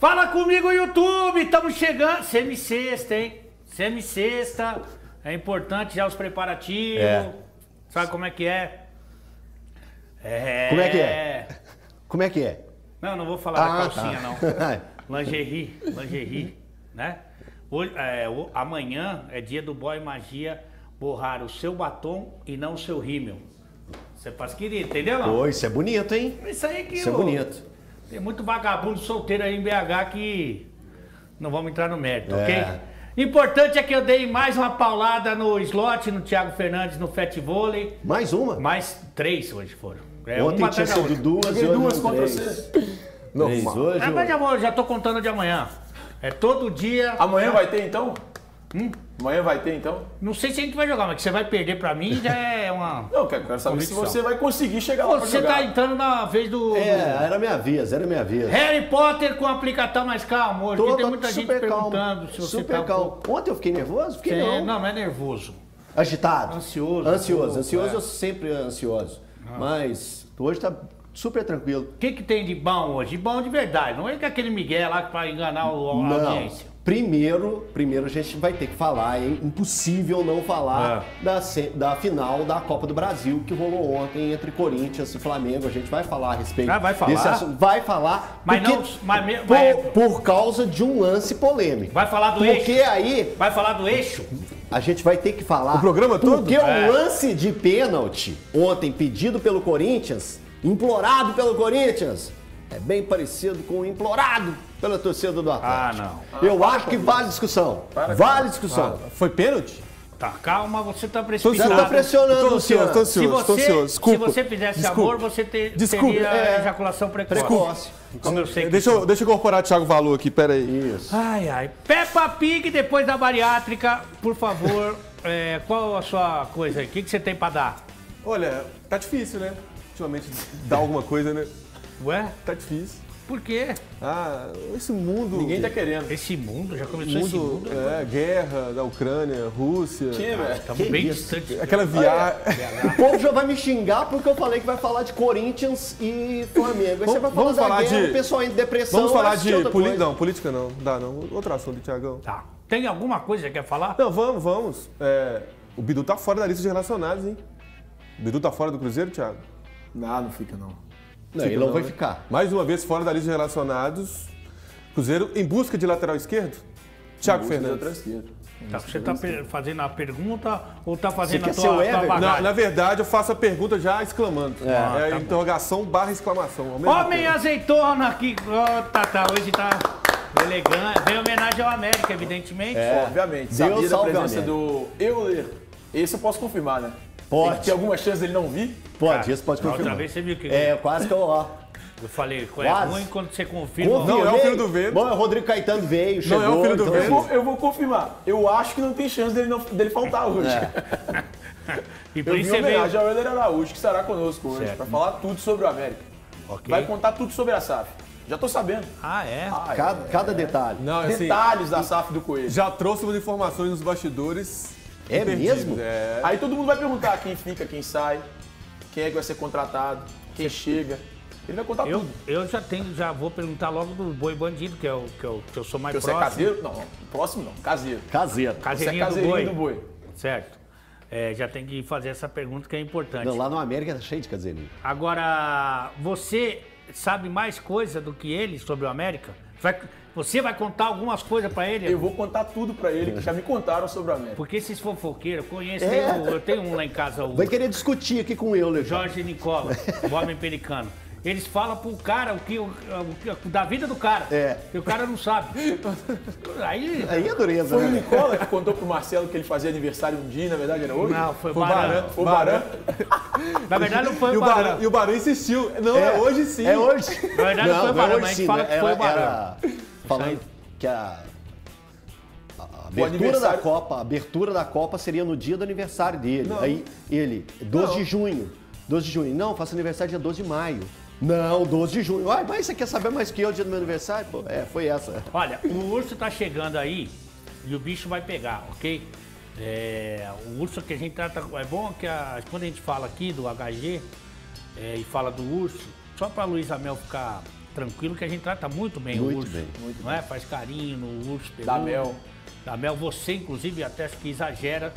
Fala comigo, YouTube! Estamos chegando. Semi-sexta, hein? Semi-sexta. É importante já os preparativos. Sabe como é que é? Como é que é? Como é que é? Não vou falar da calcinha, não. Lingerie, né? Hoje, amanhã é dia do Boy Magia borrar o seu batom e não o seu rímel. Você faz querido, entendeu? Não? Pô, isso é bonito, hein? Isso aí que isso é bonito. Tem muito vagabundo solteiro aí em BH que não vamos entrar no mérito, ok? Importante é que eu dei mais uma paulada no slot, no Thiago Fernandes, no Fat Vôlei. Mais uma? Mais 3 hoje foram. Ontem tinha sido 2 e duas contra você. Normal. Hoje, mas já tô contando de amanhã. É todo dia. Amanhã vai ter então? Amanhã vai ter então? Não sei se a gente vai jogar, mas que você vai perder pra mim já é uma. Não, quero saber se você vai conseguir chegar lá pra Você jogar. tá entrando na vez do. era minha vez. Harry Potter com aplicatão mais calmo hoje. Porque tem muita gente perguntando se você super tá. Calmo. Ontem eu fiquei nervoso? Fiquei não. Não é nervoso. Agitado? Ansioso. Ansioso, eu sempre ansioso. Mas hoje tá super tranquilo. O que tem de bom hoje? De bom de verdade. Não é que aquele Miguel lá pra enganar a audiência. Primeiro a gente vai ter que falar, é impossível não falar da final da Copa do Brasil que rolou ontem entre Corinthians e Flamengo. A gente vai falar a respeito vai falar? desse assunto. Vai falar, mas por causa de um lance polêmico. Vai falar do eixo? Porque aí... Vai falar do eixo? A gente vai ter que falar... O programa todo? Porque o lance de pênalti ontem pedido pelo Corinthians, implorado pelo Corinthians, é bem parecido com o implorado pela torcida do Atlético. Eu acho que vale discussão. Vale discussão. Foi pênalti? Tá, calma, você tá precipitado. Você tá pressionando, Luciano. Tô ansioso. Se você fizesse amor, você teria ejaculação precoce. Como eu sei que deixa eu incorporar o Thiago Valu aqui, pera aí. Isso. Ai. Peppa Pig, depois da bariátrica, por favor, qual a sua coisa aí? O que você tem pra dar? Olha, tá difícil, né? Ultimamente dar alguma coisa, né? Ué? Tá difícil. Por quê? Esse mundo... Ninguém tá querendo. Esse mundo? Já começou esse mundo? Guerra da Ucrânia, Rússia... Estamos bem distantes. Aquela viagem... O povo já vai me xingar porque eu falei que vai falar de Corinthians e Flamengo. Aí você vai falar da guerra, o pessoal em depressão... Vamos falar de política? Não, política não. Dá não. Outro assunto, Thiagão. Tá. Tem alguma coisa que quer falar? Não, vamos. O Bidu tá fora da lista de relacionados, hein? O Bidu tá fora do Cruzeiro, Thiago? Não fica não. Não, ele não vai ficar. Mais uma vez fora da lista de relacionados. Cruzeiro em busca de lateral esquerdo. Thiago Fernandes. Tá, você tá fazendo a pergunta ou tá fazendo a ser o tua Everton? bagagem? Na verdade, eu faço a pergunta já exclamando. Tá interrogação / exclamação. Homem azeitona aqui. Hoje tá elegante. Vem homenagem ao América, evidentemente. Obviamente. Deus Sabia da salve presença a do Euler. Esse eu posso confirmar, né? Pode. Tem alguma chance dele não vir? Pode, isso pode confirmar. Outra vez você viu que quase que eu... Eu falei, Quase. ruim quando você confirma. Não é o filho do Vento. Bom, o Rodrigo Caetano veio, chegou. Não é o filho do Vento. Eu vou confirmar. Eu acho que não tem chance dele faltar hoje. E por Eu vi isso uma você veio. homenagem ao Euler Araújo, que estará conosco hoje, Certo. para falar tudo sobre o América. Ok. Vai contar tudo sobre a SAF. Já tô sabendo. Ah, é? Cada detalhe. Não, assim, Detalhes da SAF do Coelho. já trouxe umas informações nos bastidores. É imperdíveis. mesmo? Aí todo mundo vai perguntar quem fica, quem sai, quem é que vai ser contratado, quem chega. Ele vai contar tudo. Eu já vou perguntar logo do Boi Bandido, que eu sou mais Você é próximo. caseiro? Não, próximo não, caseiro. Caseiro. Você é Caseirinha caseirinho do Boi. Certo. Já tem que fazer essa pergunta que é importante. Não, lá no América tá cheio de caseirinho. Agora, você sabe mais coisa do que ele sobre o América? Você vai contar algumas coisas pra ele? Eu vou contar tudo pra ele, que já me contaram sobre o América. Porque esses fofoqueiros, eu conheço, eu tenho um lá em casa, o Vai querer discutir aqui com o Euler. Jorge Nicola, o homem pelicano. Eles falam pro cara da vida do cara. Que o cara não sabe. Aí é dureza, Foi o né? Nicola que contou pro Marcelo que ele fazia aniversário um dia, na verdade era hoje? Não, foi o Baran. Foi o Baran. Na verdade não foi E o Baran. o Barão insistiu. Não, é hoje sim. É hoje. Na verdade não foi o Baran, hoje mas a gente sim, fala né? que foi o Baran. Era falando que a aniversário- abertura da Copa seria no dia do aniversário dele. Não. Aí ele, 12 de junho. 12 de junho. Não, faço aniversário dia 12 de maio. Não, 12 de junho. Ai, mas você quer saber mais que eu, dia do meu aniversário? Pô, foi essa. Olha, o urso tá chegando aí e o bicho vai pegar, ok? O urso que a gente trata... É bom que quando a gente fala aqui do HG e fala do urso, só pra Luísa Mel ficar tranquilo que a gente trata muito bem o urso. Não é? Faz carinho no urso peludo. Dá mel. Dá mel. Você, inclusive, até acho que exagera.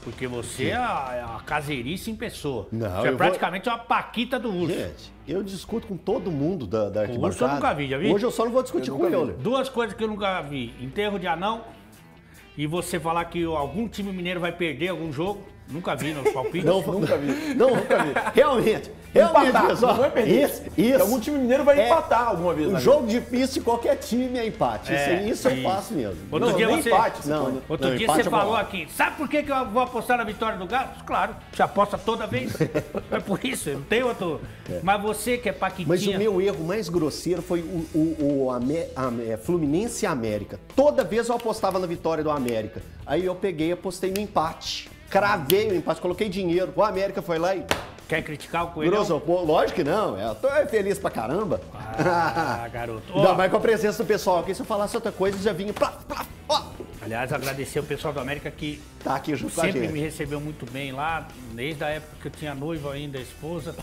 Porque você é a caseirice em pessoa. Não, você é praticamente uma paquita do urso. Gente, eu discuto com todo mundo da arquibancada. O urso eu nunca vi, já vi? Hoje eu só não vou discutir com ele. Duas coisas que eu nunca vi. Enterro de anão e você falar que algum time mineiro vai perder algum jogo. Nunca vi nos palpites. Nunca vi. Nunca vi. Realmente, pessoal. Não é perder. Isso. Algum time mineiro vai empatar alguma vez. Um jogo difícil, qualquer time é empate. Isso eu faço mesmo. Outro dia você, empate. Outro dia você falou aqui, sabe por que eu vou apostar na vitória do Galo? Claro, você aposta toda vez. É por isso, não tem outro. Mas você que é paquitinha... Mas o meu erro mais grosseiro foi o Fluminense e América. Toda vez eu apostava na vitória do América. Aí eu peguei e apostei no empate. Cravei o empate, coloquei dinheiro. O América foi lá e... Quer criticar o Coelhão? Lógico que não. Eu tô feliz pra caramba. Garoto. Ainda mais com a presença do pessoal aqui. Se eu falasse outra coisa, já vinha... Aliás, agradecer o pessoal do América que tá aqui junto com a gente. Sempre me recebeu muito bem lá, desde a época que eu tinha noiva ainda, a esposa.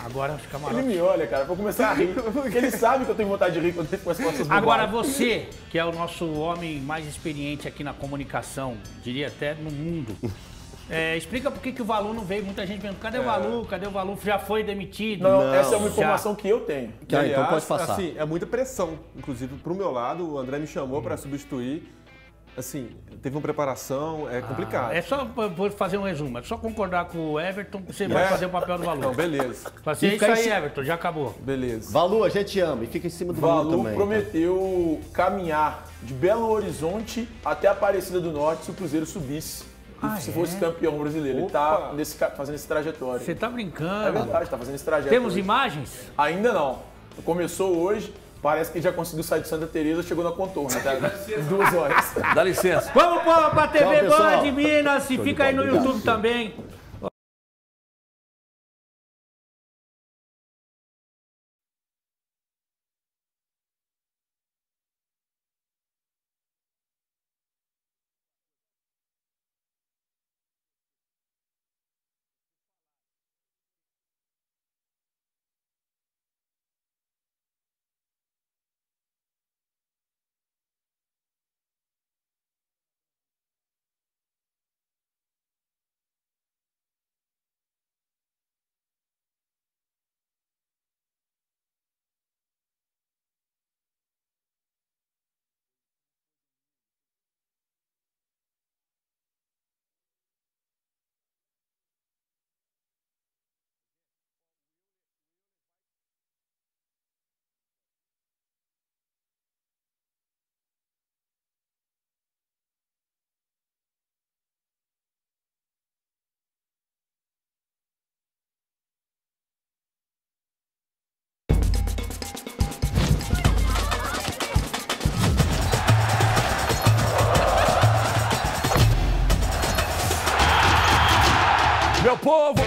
Agora os camarotes. Ele me olha, cara, pra começar a rir. Porque ele sabe que eu tenho vontade de rir quando ele começa com essas bobagens. Agora você, que é o nosso homem mais experiente aqui na comunicação, diria até no mundo, explica por que o Valu não veio. Muita gente pergunta, cadê o Valu? Cadê o Valu? Já foi demitido? Não, essa é uma informação que eu tenho. Que, aliás, então pode passar. Assim, é muita pressão. Inclusive, pro meu lado, o André me chamou para substituir. Assim, teve uma preparação, é complicado. É só, vou fazer um resumo, é só concordar com o Everton que você vai fazer o papel do Valu. Então, beleza. Fazer isso aí, Everton, já acabou. Beleza. Valu, a gente ama e fica em cima do Valu também. Prometeu caminhar de Belo Horizonte até Aparecida do Norte se o Cruzeiro subisse. Se fosse campeão brasileiro. Ele tá fazendo esse trajetório. Você tá brincando? É verdade, tá fazendo esse trajeto. Temos hoje. Imagens? Ainda não. Começou hoje. Parece que já conseguiu sair de Santa Teresa, chegou na Contorno, até 2 horas. Dá licença. Vamos pra TV Band de Minas e fica aí no YouTube também.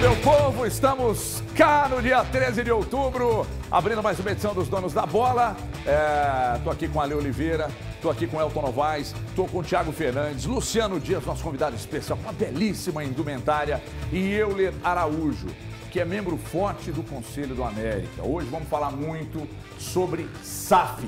Meu povo, estamos cá no dia 13 de outubro, abrindo mais uma edição dos Donos da Bola. Tô aqui com a Ale Oliveira, tô aqui com o Elton Novaes, tô com o Thiago Fernandes, Luciano Dias, nosso convidado especial, com uma belíssima indumentária, e Euler Araújo, que é membro forte do Conselho do América. Hoje vamos falar muito sobre SAF.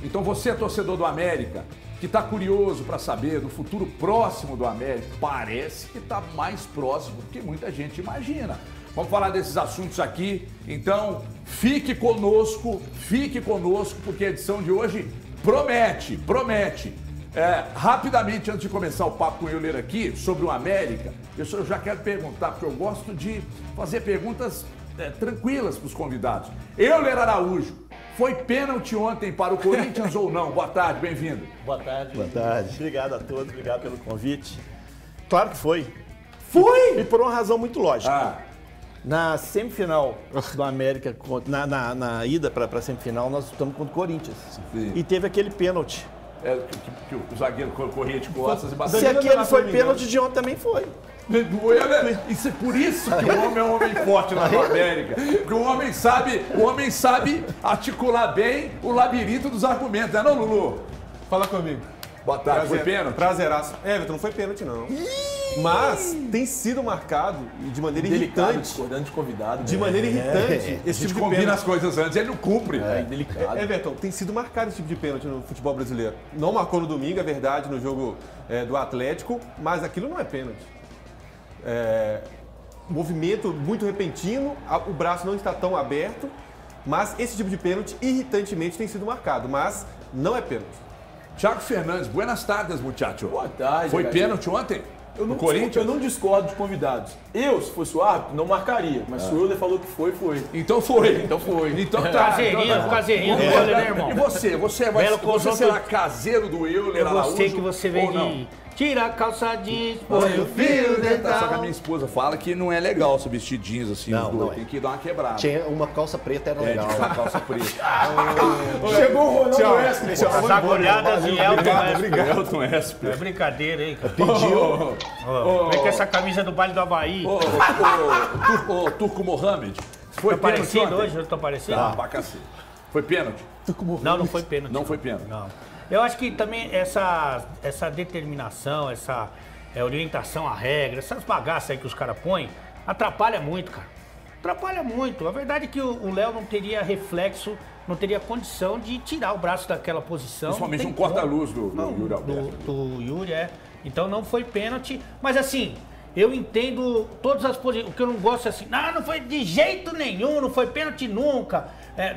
Então você, torcedor do América, que está curioso para saber do futuro próximo do América, parece que está mais próximo do que muita gente imagina. Vamos falar desses assuntos aqui, então fique conosco, porque a edição de hoje promete. Rapidamente, antes de começar o papo com o Euler aqui sobre o América, eu já quero perguntar, porque eu gosto de fazer perguntas tranquilas para os convidados. Euler Araújo, foi pênalti ontem para o Corinthians ou não? Boa tarde, bem-vindo. Boa tarde. Boa tarde. Obrigado a todos, obrigado pelo convite. Claro que foi. Foi? E por uma razão muito lógica. Na semifinal do América, na ida para a semifinal, nós estamos contra o Corinthians. Sim. E teve aquele pênalti. Que o zagueiro corria de costas e bateu. Se aquele foi pênalti, de ontem também foi. Isso é por isso que o homem é um homem forte na América. Porque o homem sabe articular bem o labirinto dos argumentos, não, Lulu? Fala comigo. Boa tarde, foi pênalti? Prazeraço. Everton, não foi pênalti, não. Mas tem sido marcado de maneira irritante. Discordando de convidado. De maneira irritante. Esse tipo de combina as coisas antes, ele não cumpre. Delicado. Everton, tem sido marcado esse tipo de pênalti no futebol brasileiro. Não marcou no domingo, é verdade, no jogo do Atlético, mas aquilo não é pênalti. Movimento muito repentino, o braço não está tão aberto, mas esse tipo de pênalti irritantemente tem sido marcado, mas não é pênalti. Thiago Fernandes, buenas tardes, muchacho. Boa tarde. Foi pênalti ontem? Eu não discordo de convidados. Eu, se fosse o árbitro, não marcaria. Mas se o Euler falou que foi. Então foi. Então foi. Então tá. Caseirinho do Euler, né, irmão? E você? Você será caseiro do Euler Araújo? Eu gostei que você vem de... Tira a calça jeans, põe o fio dental. Só que a minha esposa fala que não é legal se vestir jeans assim, os dois. Tem que dar uma quebrada. Tinha uma calça preta, era legal. Uma calça preta. Chegou o Ronaldo Wesley. As agulhadas de Elton Esper. É brincadeira, hein? Pediu. Vem com essa camisa do baile do Havaí. Turco Mohamed. Foi parecido hoje? Eu tô parecido? Pra cacete. Foi pênalti? Não foi pênalti. Não foi pênalti. Não. Eu acho que também essa determinação, essa orientação à regra, essas bagaças aí que os caras põem, atrapalha muito, cara. Atrapalha muito. A verdade é que o Léo não teria reflexo, não teria condição de tirar o braço daquela posição. Principalmente um corta-luz do Yuri Alberto. Do Yuri, Então não foi pênalti, mas assim... Eu entendo todas as posições. O que eu não gosto é assim, não foi de jeito nenhum, não foi pênalti nunca.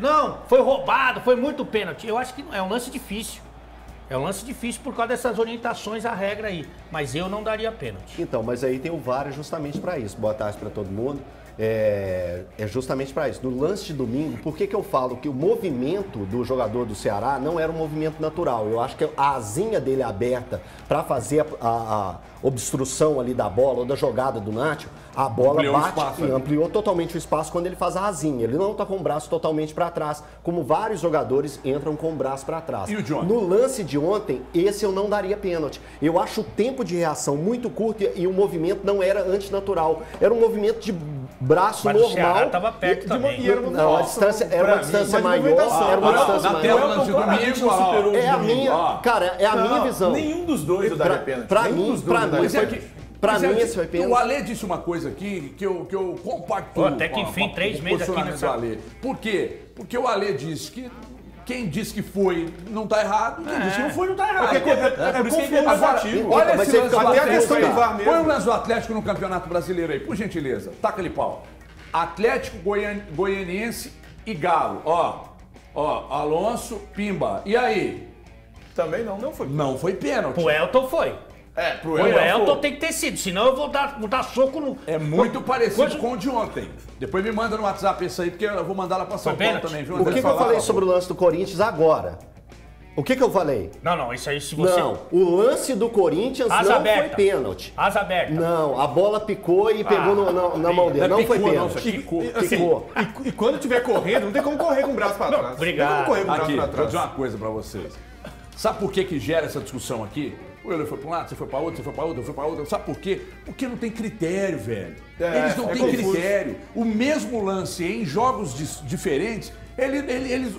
Não, foi roubado, foi muito pênalti. Eu acho que é um lance difícil. É um lance difícil por causa dessas orientações à regra aí. Mas eu não daria pênalti. Então, mas aí tem o VAR justamente para isso. Boa tarde para todo mundo. É justamente para isso. No lance de domingo, por que eu falo que o movimento do jogador do Ceará não era um movimento natural? Eu acho que a asinha dele aberta para fazer a obstrução ali da bola ou da jogada do Nacho, a bola bate e ampliou totalmente o espaço quando ele faz a asinha. Ele não está com o braço totalmente para trás, como vários jogadores entram com o braço para trás. E o John? No lance de ontem, esse eu não daria pênalti. Eu acho o tempo de reação muito curto e o movimento não era antinatural. Era um movimento de braço normal. O Ceará estava perto também. Não, a distância era uma distância maior. Era uma distância maior. É a minha, cara, é a minha visão. Nenhum dos dois eu daria pênalti. Pra mim, esse foi pênalti. O Ale disse uma coisa aqui que eu compactuo. Até que enfim, 3 meses aqui nessa... Ale. Por quê? Porque o Ale disse que quem disse que foi não tá errado, quem disse que não foi não tá errado. É por isso que ele agora, olha esse lance do Atlético. Põe o lance do Atlético no Campeonato Brasileiro aí, por gentileza. Taca ali pau. Atlético Goianiense e Galo. Ó, Alonso, Pimba. E aí? Também não foi. Não foi pênalti. O Elton foi. Pro Elton tem que ter sido, senão eu vou dar soco no... É muito parecido com o de ontem. Depois me manda no WhatsApp isso aí, porque eu vou mandar lá pra São Paulo também, viu? O que eu falei sobre o lance do Corinthians agora? O que eu falei? Não, isso aí se você... Não, o lance do Corinthians não foi pênalti. Asa aberta. Não, a bola picou e pegou na mão dele. Não foi pênalti. Picou. E quando estiver correndo, não tem como correr com o braço pra trás. Obrigado. Aqui, vou dizer uma coisa pra vocês. Sabe por que gera essa discussão aqui? O Euler foi pra um lado, você foi pra outro, você foi pra outro, eu fui pra outro. Sabe por quê? Porque não tem critério, velho. Eles não têm critério. O mesmo lance em jogos diferentes,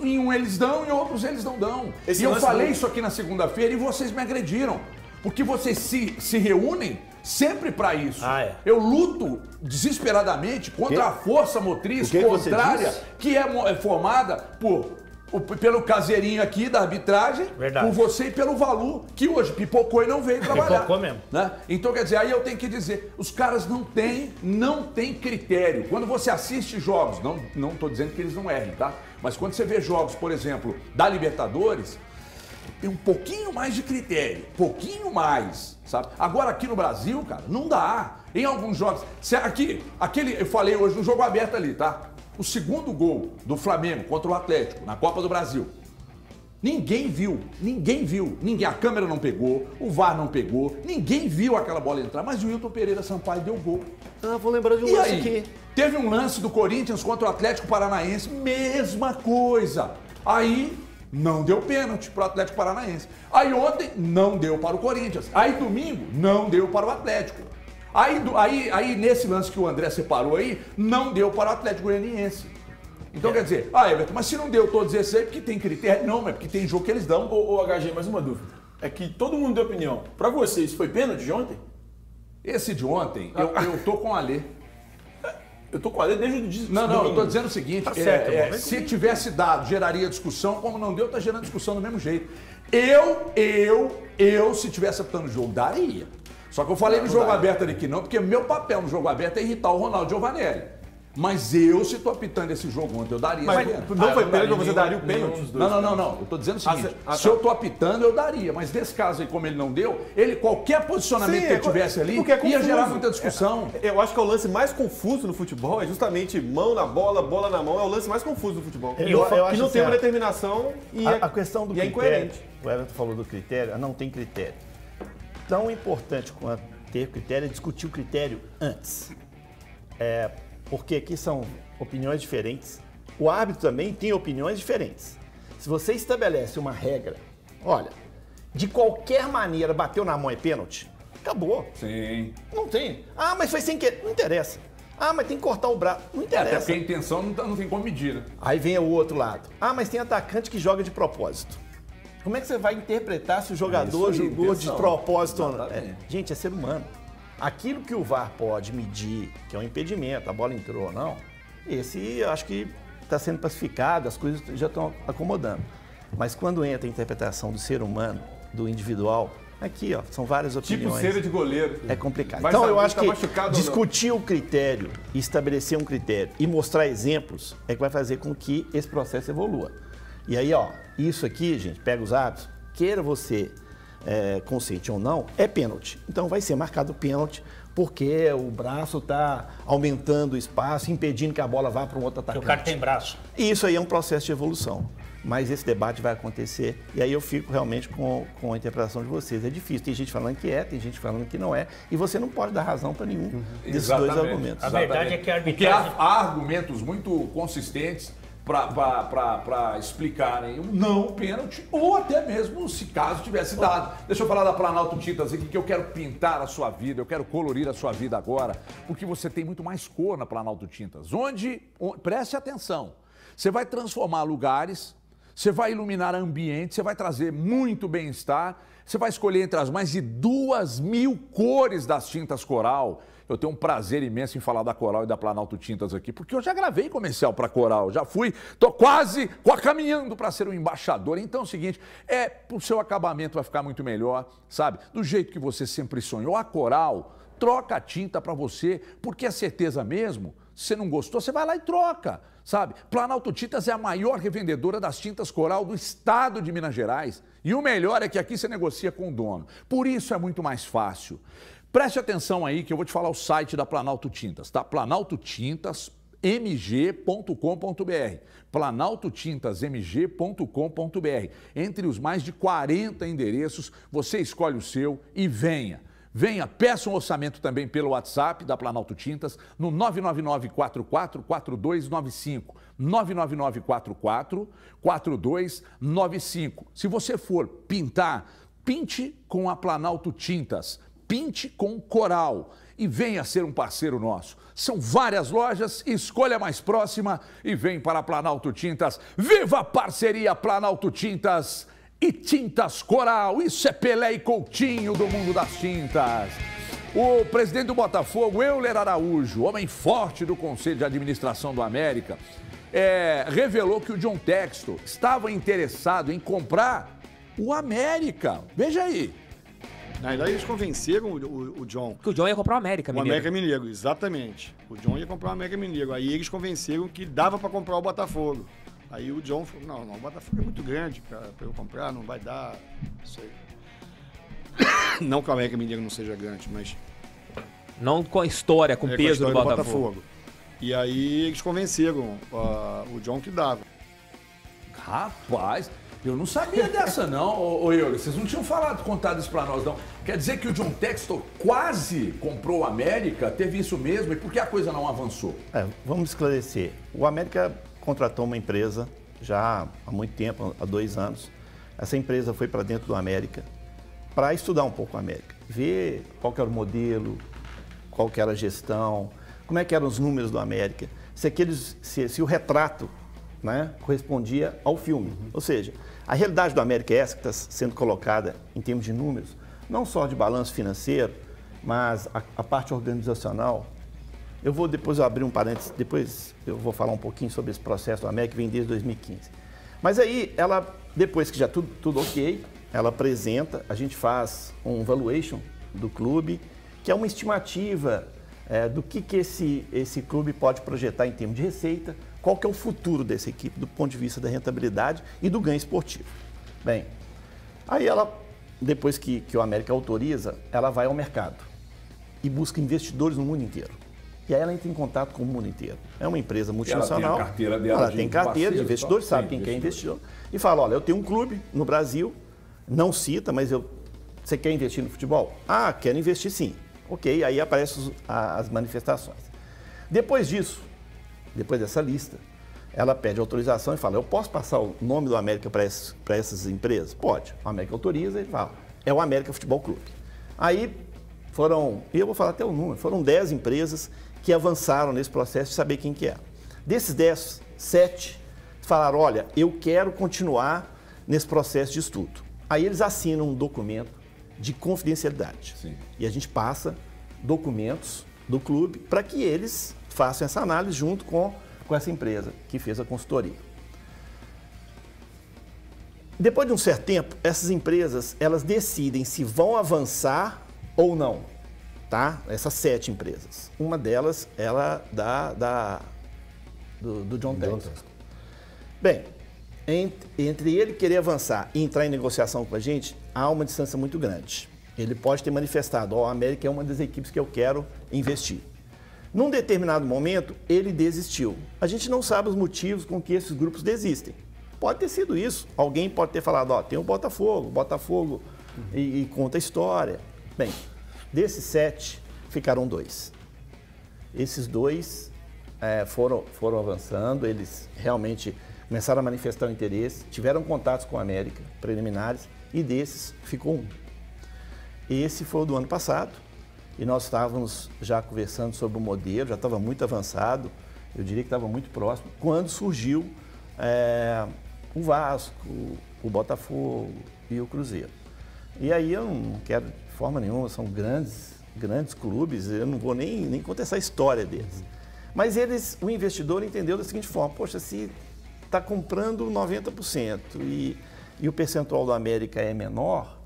em um eles dão, em outros eles não dão. E eu falei isso aqui na segunda-feira e vocês me agrediram. Porque vocês se reúnem sempre pra isso. Eu luto desesperadamente contra a força motriz contrária que é formada pelo caseirinho aqui da arbitragem, por você e pelo Valu, que hoje pipocou e não veio trabalhar. Pipocou mesmo. Né? Então, quer dizer, aí eu tenho que dizer, os caras não têm critério. Quando você assiste jogos, não tô dizendo que eles não errem, tá? Mas quando você vê jogos, por exemplo, da Libertadores, tem um pouquinho mais de critério, pouquinho mais, sabe? Agora aqui no Brasil, cara, não dá. Em alguns jogos, eu falei hoje no jogo aberto ali, tá? O segundo gol do Flamengo contra o Atlético na Copa do Brasil. Ninguém viu. A câmera não pegou, o VAR não pegou, ninguém viu aquela bola entrar, mas o Wilton Pereira Sampaio deu gol. Vou lembrar de um lance aqui. Teve um lance do Corinthians contra o Atlético Paranaense, mesma coisa. Aí não deu pênalti para o Atlético Paranaense. Aí ontem não deu para o Corinthians. Aí domingo não deu para o Atlético. Aí nesse lance que o André separou aí, não deu para o Atlético Goianiense. Então quer dizer, Everton, mas se não deu todos esses aí, porque tem critério? Não, é porque tem jogo que eles dão. Ô HG, mais uma dúvida. É que todo mundo deu opinião. Pra vocês, foi pênalti de ontem? Esse de ontem, eu tô com o Alê. Eu tô com o Alê desde o dia. Não, eu tô dizendo o seguinte, Tá certo, se tivesse dado, geraria discussão, como não deu, tá gerando discussão do mesmo jeito. Eu, se tivesse apitando o jogo, daria. Só que eu falei no jogo aberto ali que não, porque meu papel no jogo aberto é irritar o Ronaldo Giovanelli. Mas eu, se tô apitando esse jogo ontem, eu daria. Mas não foi pênalti, você daria o pênalti? Não. Eu tô dizendo o seguinte, se eu tô apitando, eu daria. Mas nesse caso aí, como ele não deu, qualquer posicionamento que ele tivesse ali, ia gerar muita discussão. Eu acho que é o lance mais confuso no futebol, é justamente mão na bola, bola na mão, é o lance mais confuso do futebol. Eu acho que não assim, tem uma determinação e a questão do é critério, incoerente. o Everton falou do critério, não tem critério. Tão importante quanto ter critério é discutir o critério antes. Porque aqui são opiniões diferentes. O árbitro também tem opiniões diferentes. Se você estabelece uma regra, olha, de qualquer maneira bateu na mão é pênalti, acabou. Sim. Não tem. Ah, mas foi sem querer. Não interessa. Ah, mas tem que cortar o braço. Não interessa. Até porque a intenção não tem como medir, né? Aí vem o outro lado. Ah, mas tem atacante que joga de propósito. Como é que você vai interpretar se o jogador jogou de propósito ou não? Gente, é ser humano. Aquilo que o VAR pode medir, que é um impedimento, a bola entrou ou não, esse eu acho que está sendo pacificado, as coisas já estão acomodando. Mas quando entra a interpretação do ser humano, do individual, aqui, ó, são várias opiniões. Tipo cera de goleiro. É complicado. Vai então saber eu acho tá que machucado discutir o critério, estabelecer um critério e mostrar exemplos é que vai fazer com que esse processo evolua. E aí, ó, isso aqui, gente, pega os hábitos, queira você consciente ou não, é pênalti. Então vai ser marcado pênalti porque o braço está aumentando o espaço, impedindo que a bola vá para um outro atacante. Porque o cara tem braço. E isso aí é um processo de evolução. Mas esse debate vai acontecer e aí eu fico realmente com a interpretação de vocês. É difícil, tem gente falando que é, tem gente falando que não é, e você não pode dar razão para nenhum desses dois argumentos. A verdade é que a Porque arbitragem... há argumentos muito consistentes para explicarem um não pênalti ou até mesmo se caso tivesse dado. Deixa eu falar da Planalto Tintas aqui, que eu quero pintar a sua vida, eu quero colorir a sua vida agora, porque você tem muito mais cor na Planalto Tintas. Preste atenção, você vai transformar lugares, você vai iluminar ambientes, você vai trazer muito bem-estar, você vai escolher entre as mais de 2.000 cores das tintas Coral. Eu tenho um prazer imenso em falar da Coral e da Planalto Tintas aqui, porque eu já gravei comercial para Coral, já tô quase caminhando para ser um embaixador. Então é o seguinte, o seu acabamento vai ficar muito melhor, sabe? Do jeito que você sempre sonhou. A Coral troca a tinta para você, porque é certeza mesmo. Se você não gostou, você vai lá e troca, sabe? Planalto Tintas é a maior revendedora das tintas Coral do estado de Minas Gerais. E o melhor é que aqui você negocia com o dono. Por isso é muito mais fácil. Preste atenção aí que eu vou te falar o site da Planalto Tintas, tá? planaltotintasmg.com.br. planaltotintasmg.com.br. Entre os mais de 40 endereços, você escolhe o seu e venha. Venha, peça um orçamento também pelo WhatsApp da Planalto Tintas no 999-44-4295. 999-44-4295. Se você for pintar, pinte com a Planalto Tintas. Pinte com Coral e venha ser um parceiro nosso. São várias lojas, escolha a mais próxima e vem para a Planalto Tintas. Viva a parceria Planalto Tintas e Tintas Coral. Isso é Pelé e Coutinho do mundo das tintas. O presidente do Botafogo, Euler Araújo, homem forte do Conselho de Administração do América, revelou que o John Textor estava interessado em comprar o América. Veja aí. Na verdade, eles convenceram o John. Que o John ia comprar o América Mineiro. O América Mineiro, exatamente. O John ia comprar o América Mineiro. Aí eles convenceram que dava para comprar o Botafogo. Aí o John falou, não, o Botafogo é muito grande para eu comprar, não vai dar, não sei. Não que o América Mineiro não seja grande, mas... Não com a história, com o peso do Botafogo. E aí eles convenceram o John que dava. Rapaz... Eu não sabia dessa não, ô Euler, vocês não tinham contado isso pra nós não. Quer dizer que o John Textor quase comprou o América, teve isso mesmo, e por que a coisa não avançou? Vamos esclarecer. O América contratou uma empresa já há muito tempo, há 2 anos. Essa empresa foi para dentro do América para estudar um pouco o América, ver qual que era o modelo, qual que era a gestão, como é que eram os números do América, se o retrato, né, correspondia ao filme. Ou seja, a realidade do América é essa que está sendo colocada em termos de números, não só de balanço financeiro, mas a parte organizacional, depois eu abrir um parênteses, depois eu vou falar um pouquinho sobre esse processo do América que vem desde 2015. Mas aí, depois que já tudo ok, ela apresenta, a gente faz um valuation do clube, que é uma estimativa do que esse clube pode projetar em termos de receita, qual que é o futuro dessa equipe do ponto de vista da rentabilidade e do ganho esportivo. Bem, aí depois que o América autoriza, ela vai ao mercado e busca investidores no mundo inteiro. E aí ela entra em contato com o mundo inteiro. É uma empresa multinacional. Ela tem a carteira dela. Ela tem carteira de investidores, sabe quem é investidor. E fala, olha, eu tenho um clube no Brasil, não cita, mas você quer investir no futebol? Ah, quero investir sim. Ok, aí aparecem as manifestações. Depois disso, depois dessa lista, ela pede autorização e fala, eu posso passar o nome do América para essas empresas? Pode. O América autoriza e fala, é o América Futebol Clube. Aí e eu vou falar até o número, foram 10 empresas que avançaram nesse processo de saber quem que é. Desses 10, 7 falaram, olha, eu quero continuar nesse processo de estudo. Aí eles assinam um documento de confidencialidade. Sim. E a gente passa documentos do clube para que eles façam essa análise junto com essa empresa que fez a consultoria. Depois de um certo tempo, essas empresas, elas decidem se vão avançar ou não, tá? Essas 7 empresas. Uma delas, ela do John Textor. Bem, entre ele querer avançar e entrar em negociação com a gente, há uma distância muito grande. Ele pode ter manifestado, a América é uma das equipes que eu quero investir. Num determinado momento, ele desistiu. A gente não sabe os motivos com que esses grupos desistem. Pode ter sido isso. Alguém pode ter falado, tem o Botafogo e conta a história. Bem, desses 7, ficaram 2. Esses 2 foram avançando, eles realmente começaram a manifestar o interesse, tiveram contatos com a América, preliminares, e desses ficou 1. Esse foi o do ano passado, e nós estávamos já conversando sobre o modelo, já estava muito avançado, eu diria que estava muito próximo, quando surgiu o Vasco, o Botafogo e o Cruzeiro. E aí eu não quero de forma nenhuma, são grandes clubes, eu não vou nem contar essa história deles. Mas o investidor entendeu da seguinte forma, poxa, se está comprando 90% e o percentual do América é menor,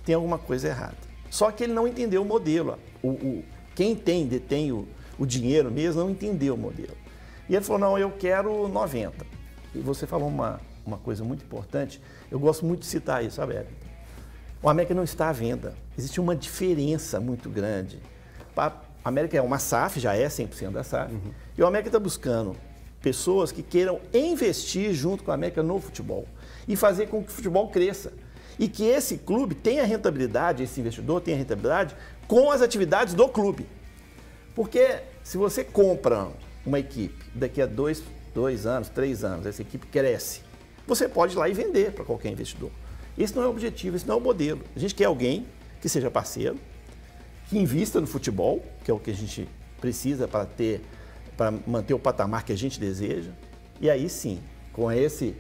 tem alguma coisa errada. Só que ele não entendeu o modelo. Quem detém o dinheiro mesmo não entendeu o modelo. E ele falou, não, eu quero 90%. E você falou uma coisa muito importante, eu gosto muito de citar isso, sabe, Everton? O América não está à venda. Existe uma diferença muito grande. A América é uma SAF, já é 100% da SAF, e o América está buscando pessoas que queiram investir junto com a América no futebol e fazer com que o futebol cresça. E que esse clube tenha rentabilidade, esse investidor tenha rentabilidade com as atividades do clube. Porque se você compra uma equipe, daqui a 2 anos, 3 anos, essa equipe cresce, você pode ir lá e vender para qualquer investidor. Esse não é o objetivo, esse não é o modelo. A gente quer alguém que seja parceiro, que invista no futebol, que é o que a gente precisa para manter o patamar que a gente deseja. E aí sim, com esse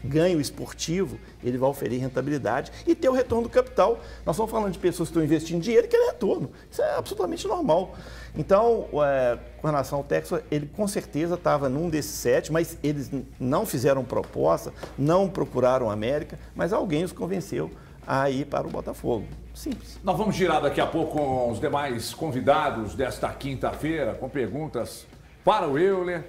ganho esportivo, ele vai oferir rentabilidade e ter o retorno do capital. Nós estamos falando de pessoas que estão investindo dinheiro e querem retorno. Isso é absolutamente normal. Então, com relação ao Textor, ele com certeza estava num desses 7, mas eles não fizeram proposta, não procuraram a América, mas alguém os convenceu a ir para o Botafogo. Simples. Nós vamos girar daqui a pouco com os demais convidados desta quinta-feira, com perguntas para o Euler.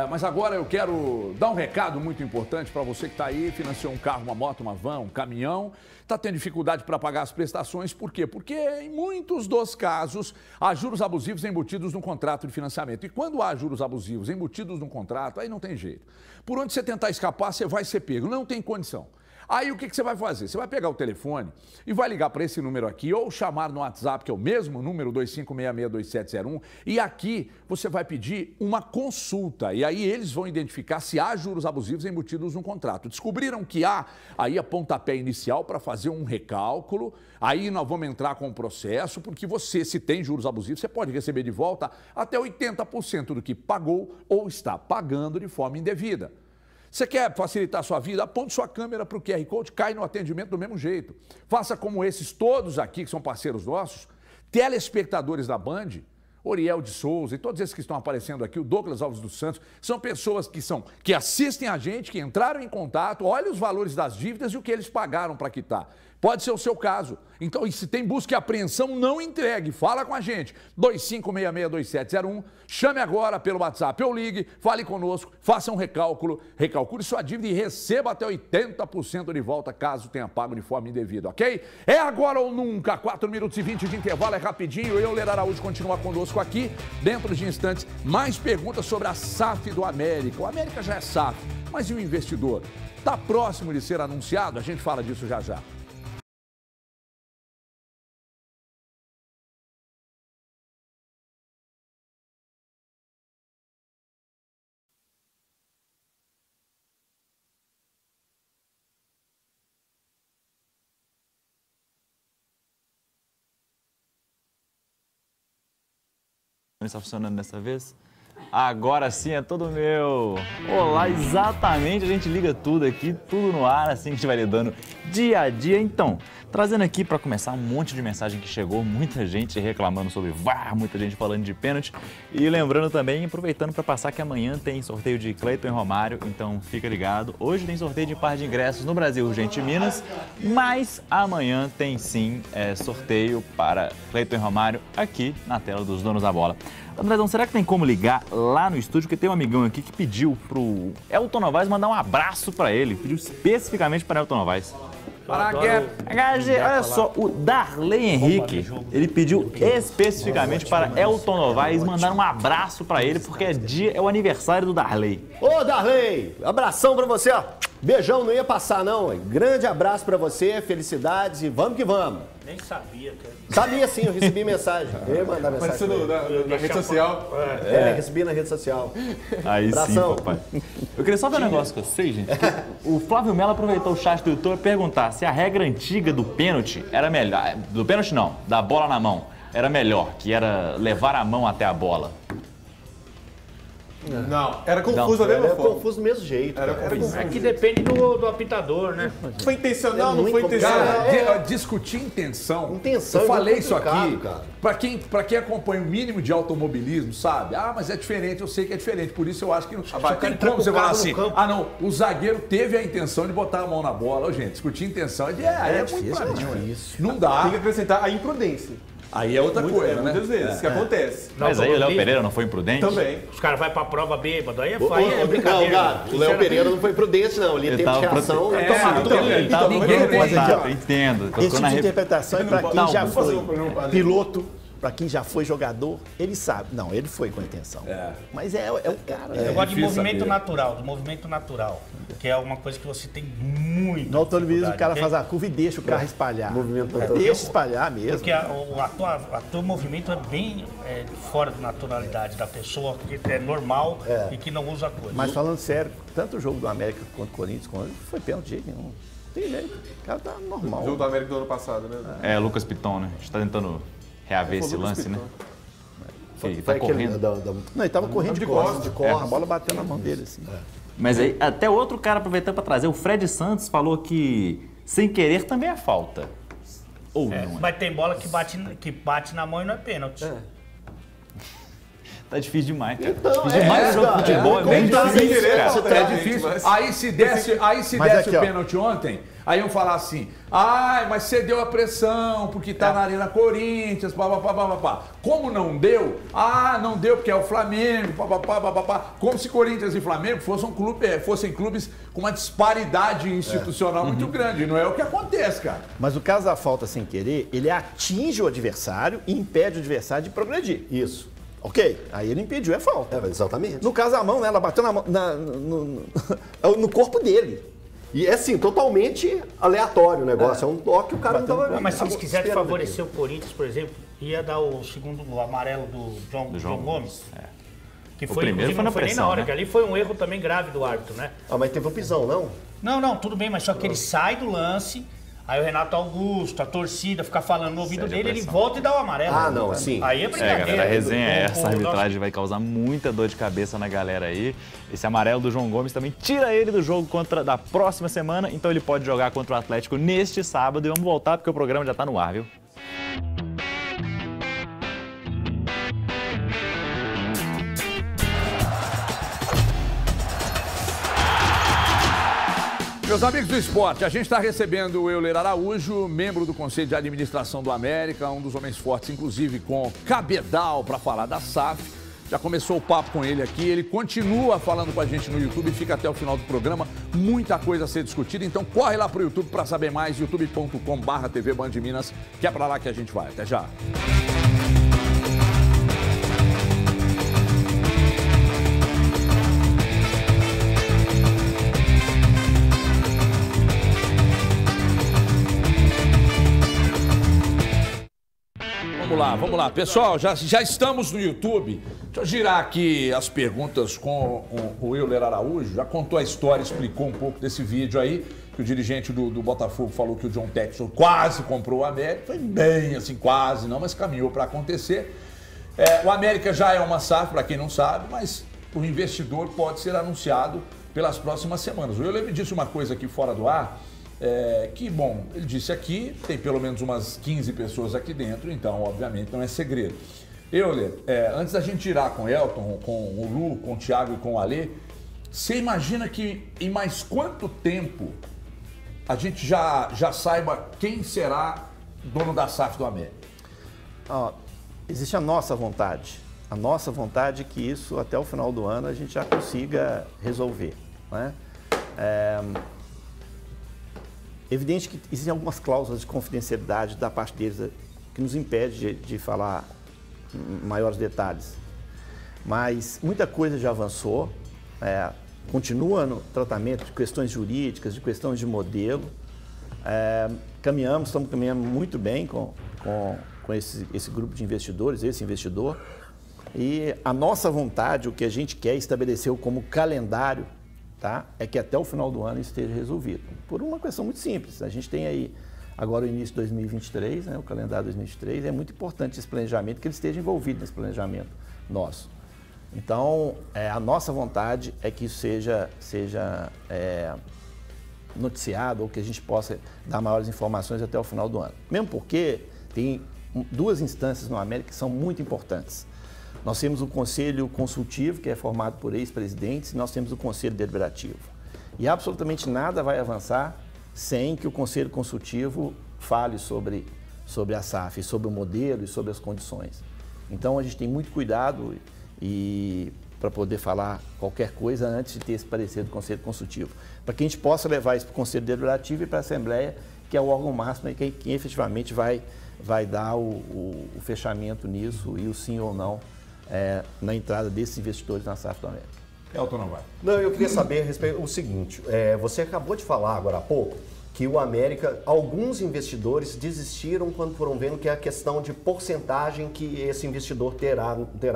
Mas agora eu quero dar um recado muito importante para você que está aí, financiou um carro, uma moto, uma van, um caminhão, está tendo dificuldade para pagar as prestações. Por quê? Porque em muitos dos casos há juros abusivos embutidos no contrato de financiamento. E quando há juros abusivos embutidos no contrato, aí não tem jeito. Por onde você tentar escapar, você vai ser pego, não tem condição. Aí o que você vai fazer? Você vai pegar o telefone e vai ligar para esse número aqui ou chamar no WhatsApp, que é o mesmo número, 25662701, e aqui você vai pedir uma consulta. E aí eles vão identificar se há juros abusivos embutidos no contrato. Descobriram que há, aí a pontapé inicial para fazer um recálculo, aí nós vamos entrar com o processo, porque você, se tem juros abusivos, você pode receber de volta até 80% do que pagou ou está pagando de forma indevida. Você quer facilitar a sua vida? Aponte sua câmera para o QR Code, cai no atendimento do mesmo jeito. Faça como esses todos aqui, que são parceiros nossos, telespectadores da Band, Oriel de Souza e todos esses que estão aparecendo aqui, o Douglas Alves dos Santos, são pessoas que assistem a gente, que entraram em contato, olham os valores das dívidas e o que eles pagaram para quitar. Pode ser o seu caso. Então, e se tem busca e apreensão, não entregue. Fala com a gente. 25662701. Chame agora pelo WhatsApp ou ligue, fale conosco, faça um recálculo, recalcule sua dívida e receba até 80% de volta caso tenha pago de forma indevida, ok? É agora ou nunca. 4 minutos e 20 de intervalo, é rapidinho. Eu, Ler Araújo, continua conosco aqui. Dentro de instantes, mais perguntas sobre a SAF do América. O América já é SAF, mas e o investidor? Está próximo de ser anunciado? A gente fala disso já já. Está funcionando dessa vez? Agora sim é todo meu! Olá, exatamente, a gente liga tudo aqui, tudo no ar, assim que a gente vai lidando dia a dia. Então, trazendo aqui para começar um monte de mensagem que chegou, muita gente reclamando sobre VAR, muita gente falando de pênalti. E lembrando também, aproveitando para passar que amanhã tem sorteio de Cleiton e Romário, então fica ligado. Hoje tem sorteio de par de ingressos no Brasil Urgente e Minas, mas amanhã tem sim sorteio para Cleiton e Romário aqui na tela dos donos da bola. Andrezão, será que tem como ligar lá no estúdio? Porque tem um amigão aqui que pediu pro Elton Novaes mandar um abraço para ele. Pediu especificamente para Elton Novaes. Olha só, o Darley Henrique, ele pediu especificamente para Elton Novaes mandar um abraço para ele, porque é o aniversário do Darley. Ô, Darley, abração para você, ó. Beijão, não ia passar não, hein? Grande abraço para você, felicidades e vamos que vamos. Nem sabia, cara. Sabia sim, eu recebi mensagem. Eu ia mandar mensagem. Apareceu na rede social. Recebi na rede social. Aí abração. Sim, papai. Eu queria só ver um negócio com vocês, gente. O Flávio Mello aproveitou o chat do YouTube para perguntar se a regra antiga do pênalti era melhor. Do pênalti não, da bola na mão. Era melhor, que era levar a mão até a bola. Não, era confuso da mesma forma. Era confuso do mesmo jeito. Era confuso. É que depende do apitador, né? Foi intencional, não foi intencional? Discutir intenção. Intenção. Eu falei isso aqui. Pra quem acompanha o mínimo de automobilismo, sabe? Ah, mas é diferente, eu sei que é diferente. Por isso eu acho que não tem como você falar assim. Ah, não, o zagueiro teve a intenção de botar a mão na bola. Ô, gente, discutir intenção é muito pra mim. Não dá. Tem que acrescentar a imprudência. Aí é outra coisa, né? Muitas vezes que acontece. Mas aí o Léo Pereira não foi imprudente? Também. Os caras vão pra prova bêbado, aí é brincadeira. Não, o Léo Pereira não foi prudente, não. Ele teve reação. Eu entendo. Esse tipo de interpretação é pra quem já foi piloto, pra quem já foi jogador, ele sabe. Não, ele foi com intenção. Mas é o cara. Eu gosto de movimento natural, do movimento natural. Que é uma coisa que você tem muito. No automobilismo o cara faz a curva e deixa o carro espalhar. Movimento natural. Deixa espalhar mesmo. Porque o teu movimento é bem fora da naturalidade da pessoa, que é normal e que não usa coisa. Mas falando sério, tanto o jogo do América quanto o Corinthians, foi pênalti de jeito nenhum. Não tem jeito. O cara tá normal. O jogo do América do ano passado, né? Lucas Piton, né? A gente tá tentando reaver esse lance, né? Ele tá correndo. Não, ele tava correndo de costas. A bola bateu na mão dele, assim. Mas aí, até outro cara aproveitando para trazer, o Fred Santos falou que sem querer também é falta. Ou não é? Mas tem bola que bate na mão e não é pênalti. Tá difícil demais, cara. Então, demais jogo de futebol, é bem difícil, cara. É difícil. Aí se desse o pênalti ontem, aí iam falar assim, mas cedeu a pressão, porque tá na Arena Corinthians, papapá. Como não deu? Não deu porque é o Flamengo, papapá. Como se Corinthians e Flamengo fossem clubes com uma disparidade institucional muito grande. Não é o que acontece, cara. Mas o caso da falta sem querer, ele atinge o adversário e impede o adversário de progredir. Isso. Ok, aí ele impediu, é falta. Exatamente. No caso, a mão, né, ela bateu no corpo dele. E é assim, totalmente aleatório o negócio. É um toque, o cara não tava... Mas se eles quiserem favorecer o Corinthians, por exemplo, ia dar o segundo amarelo do João Gomes. Que foi, primeiro foi na pressão, nem na hora, né? Que ali foi um erro também grave do árbitro, né? Mas teve um pisão, não? Não, tudo bem, mas só que ele sai do lance... Aí o Renato Augusto, a torcida, fica falando no ouvido dele, ele volta e dá o amarelo. Não, assim. Aí é brincadeira. Galera, a resenha é essa, a arbitragem vai causar muita dor de cabeça na galera aí. Esse amarelo do João Gomes também tira ele do jogo da próxima semana, então ele pode jogar contra o Atlético neste sábado. E vamos voltar porque o programa já tá no ar, viu? Meus amigos do esporte, a gente está recebendo o Euler Araújo, membro do Conselho de Administração do América, um dos homens fortes, inclusive com cabedal para falar da SAF. Já começou o papo com ele aqui, ele continua falando com a gente no YouTube e fica até o final do programa. Muita coisa a ser discutida, então corre lá pro YouTube para saber mais, youtube.com/TV Band Minas, que é para lá que a gente vai. Até já. Vamos lá. Pessoal, já estamos no YouTube. Deixa eu girar aqui as perguntas com o Euler Araújo. Já contou a história, explicou um pouco desse vídeo aí, que o dirigente do Botafogo falou que o John Textor quase comprou o América. Foi bem assim, quase não, mas caminhou para acontecer. O América já é uma SAF, para quem não sabe, mas o investidor pode ser anunciado pelas próximas semanas. O Euler me disse uma coisa aqui fora do ar, bom, ele disse aqui, tem pelo menos umas 15 pessoas aqui dentro, então, obviamente, não é segredo. Euler, antes da gente tirar com o Elton, com o Lu, com o Thiago e com o Alê, você imagina que em mais quanto tempo a gente já saiba quem será dono da SAF do América? Existe a nossa vontade. A nossa vontade é que isso, até o final do ano, a gente já consiga resolver, né? Evidente que existem algumas cláusulas de confidencialidade da parte deles que nos impede de falar maiores detalhes. Mas muita coisa já avançou, continua no tratamento de questões jurídicas, de questões de modelo. Estamos caminhando muito bem com esse grupo de investidores, esse investidor. E a nossa vontade, o que a gente quer estabelecer como calendário, tá? É que até o final do ano isso esteja resolvido. Por uma questão muito simples. A gente tem aí agora o início de 2023, né, o calendário 2023, é muito importante esse planejamento, que ele esteja envolvido nesse planejamento nosso. Então, a nossa vontade é que isso seja noticiado ou que a gente possa dar maiores informações até o final do ano. Mesmo porque tem duas instâncias no América que são muito importantes. Nós temos o Conselho Consultivo, que é formado por ex-presidentes, e nós temos o Conselho Deliberativo. E absolutamente nada vai avançar sem que o Conselho Consultivo fale sobre a SAF, sobre o modelo e sobre as condições. Então, a gente tem muito cuidado para poder falar qualquer coisa antes de ter esse parecer do Conselho Consultivo, para que a gente possa levar isso para o Conselho Deliberativo e para a Assembleia, que é o órgão máximo e quem efetivamente vai dar o fechamento nisso e o sim ou não na entrada desses investidores na SAF do América. Elton não vai. Não, eu queria saber a respeito o seguinte, você acabou de falar agora há pouco que o América, alguns investidores desistiram quando foram vendo que é a questão de porcentagem que esse investidor terá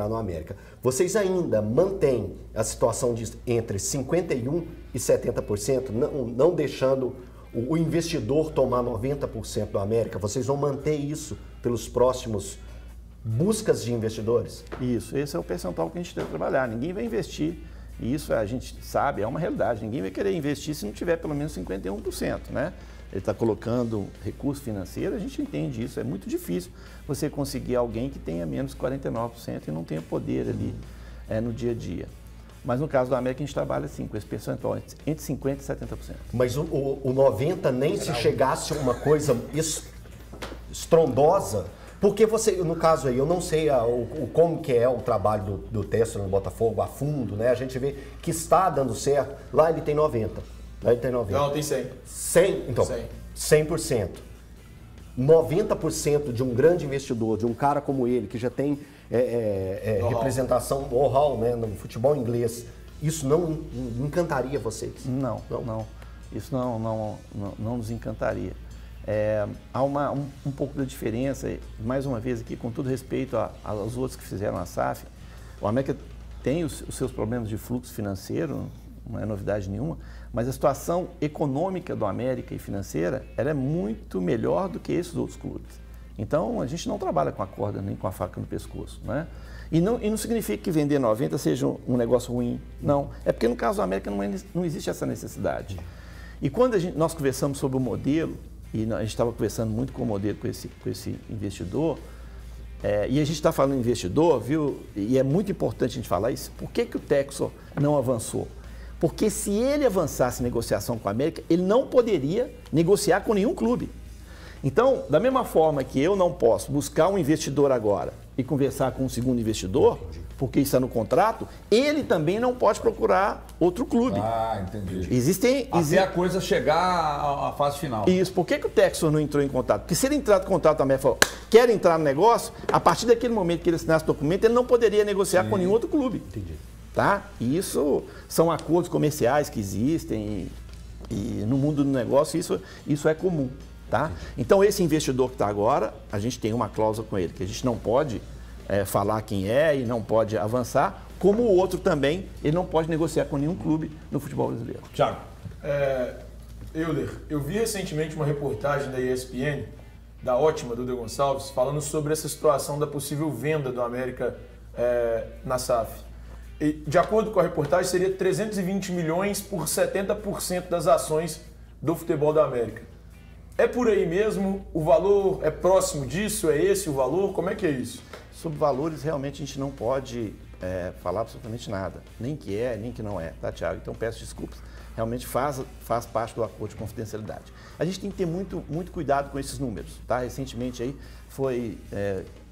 no América. Vocês ainda mantêm a situação de entre 51% e 70%, não deixando o investidor tomar 90% do América? Vocês vão manter isso pelos próximos buscas de investidores? Isso, esse é o percentual que a gente deve trabalhar. Ninguém vai investir, e isso a gente sabe, é uma realidade. Ninguém vai querer investir se não tiver pelo menos 51%, né? Ele está colocando recurso financeiro, a gente entende isso. É muito difícil você conseguir alguém que tenha menos 49% e não tenha poder ali no dia a dia. Mas no caso do América, a gente trabalha assim, com esse percentual entre 50% e 70%. Mas o 90% nem se chegasse a uma coisa estrondosa? Porque você, no caso aí, eu não sei como que é o trabalho do Textor no Botafogo a fundo, né? A gente vê que está dando certo. Lá ele tem 90%. Não, tem 100%. 100%? Então, 100%. 90% de um grande investidor, de um cara como ele, que já tem representação know-how, né, no futebol inglês, isso não encantaria vocês? Não. Isso não nos encantaria. Há um pouco da diferença, mais uma vez aqui, com todo respeito aos outros que fizeram a SAF, o América tem os seus problemas de fluxo financeiro, não é novidade nenhuma, mas a situação econômica do América e financeira, ela é muito melhor do que esses outros clubes. Então, a gente não trabalha com a corda nem com a faca no pescoço, né? E não significa que vender 90 seja um negócio ruim, não. É porque no caso do América não existe essa necessidade. E quando nós conversamos sobre o modelo, e a gente estava conversando muito com o modelo, com esse investidor, e a gente está falando em investidor, viu? E é muito importante a gente falar isso. Por que o Textor não avançou? Porque se ele avançasse em negociação com a América, ele não poderia negociar com nenhum clube. Então, da mesma forma que eu não posso buscar um investidor agora e conversar com um segundo investidor, porque isso está no contrato, ele também não pode procurar outro clube. Ah, entendi. Até a coisa chegar à fase final. Isso. Por que o Texas não entrou em contato? Porque se ele entrar em contato também e falou, quer entrar no negócio, a partir daquele momento que ele assinasse o documento, ele não poderia negociar com nenhum outro clube. Entendi. Tá? E isso são acordos comerciais que existem e no mundo do negócio isso é comum. Tá? Então, esse investidor que está agora, a gente tem uma cláusula com ele, que a gente não pode falar quem é e não pode avançar, como o outro também, ele não pode negociar com nenhum clube no futebol brasileiro. Thiago. Euler, eu vi recentemente uma reportagem da ESPN, da ótima Duda Gonçalves, falando sobre essa situação da possível venda do América na SAF. E, de acordo com a reportagem, seria 320 milhões por 70% das ações do futebol da América. É por aí mesmo? O valor é próximo disso? É esse o valor? Como é que é isso? Sobre valores, realmente a gente não pode falar absolutamente nada. Nem que é, nem que não é, tá, Thiago? Então peço desculpas. Realmente faz parte do acordo de confidencialidade. A gente tem que ter muito cuidado com esses números, tá? Recentemente aí foi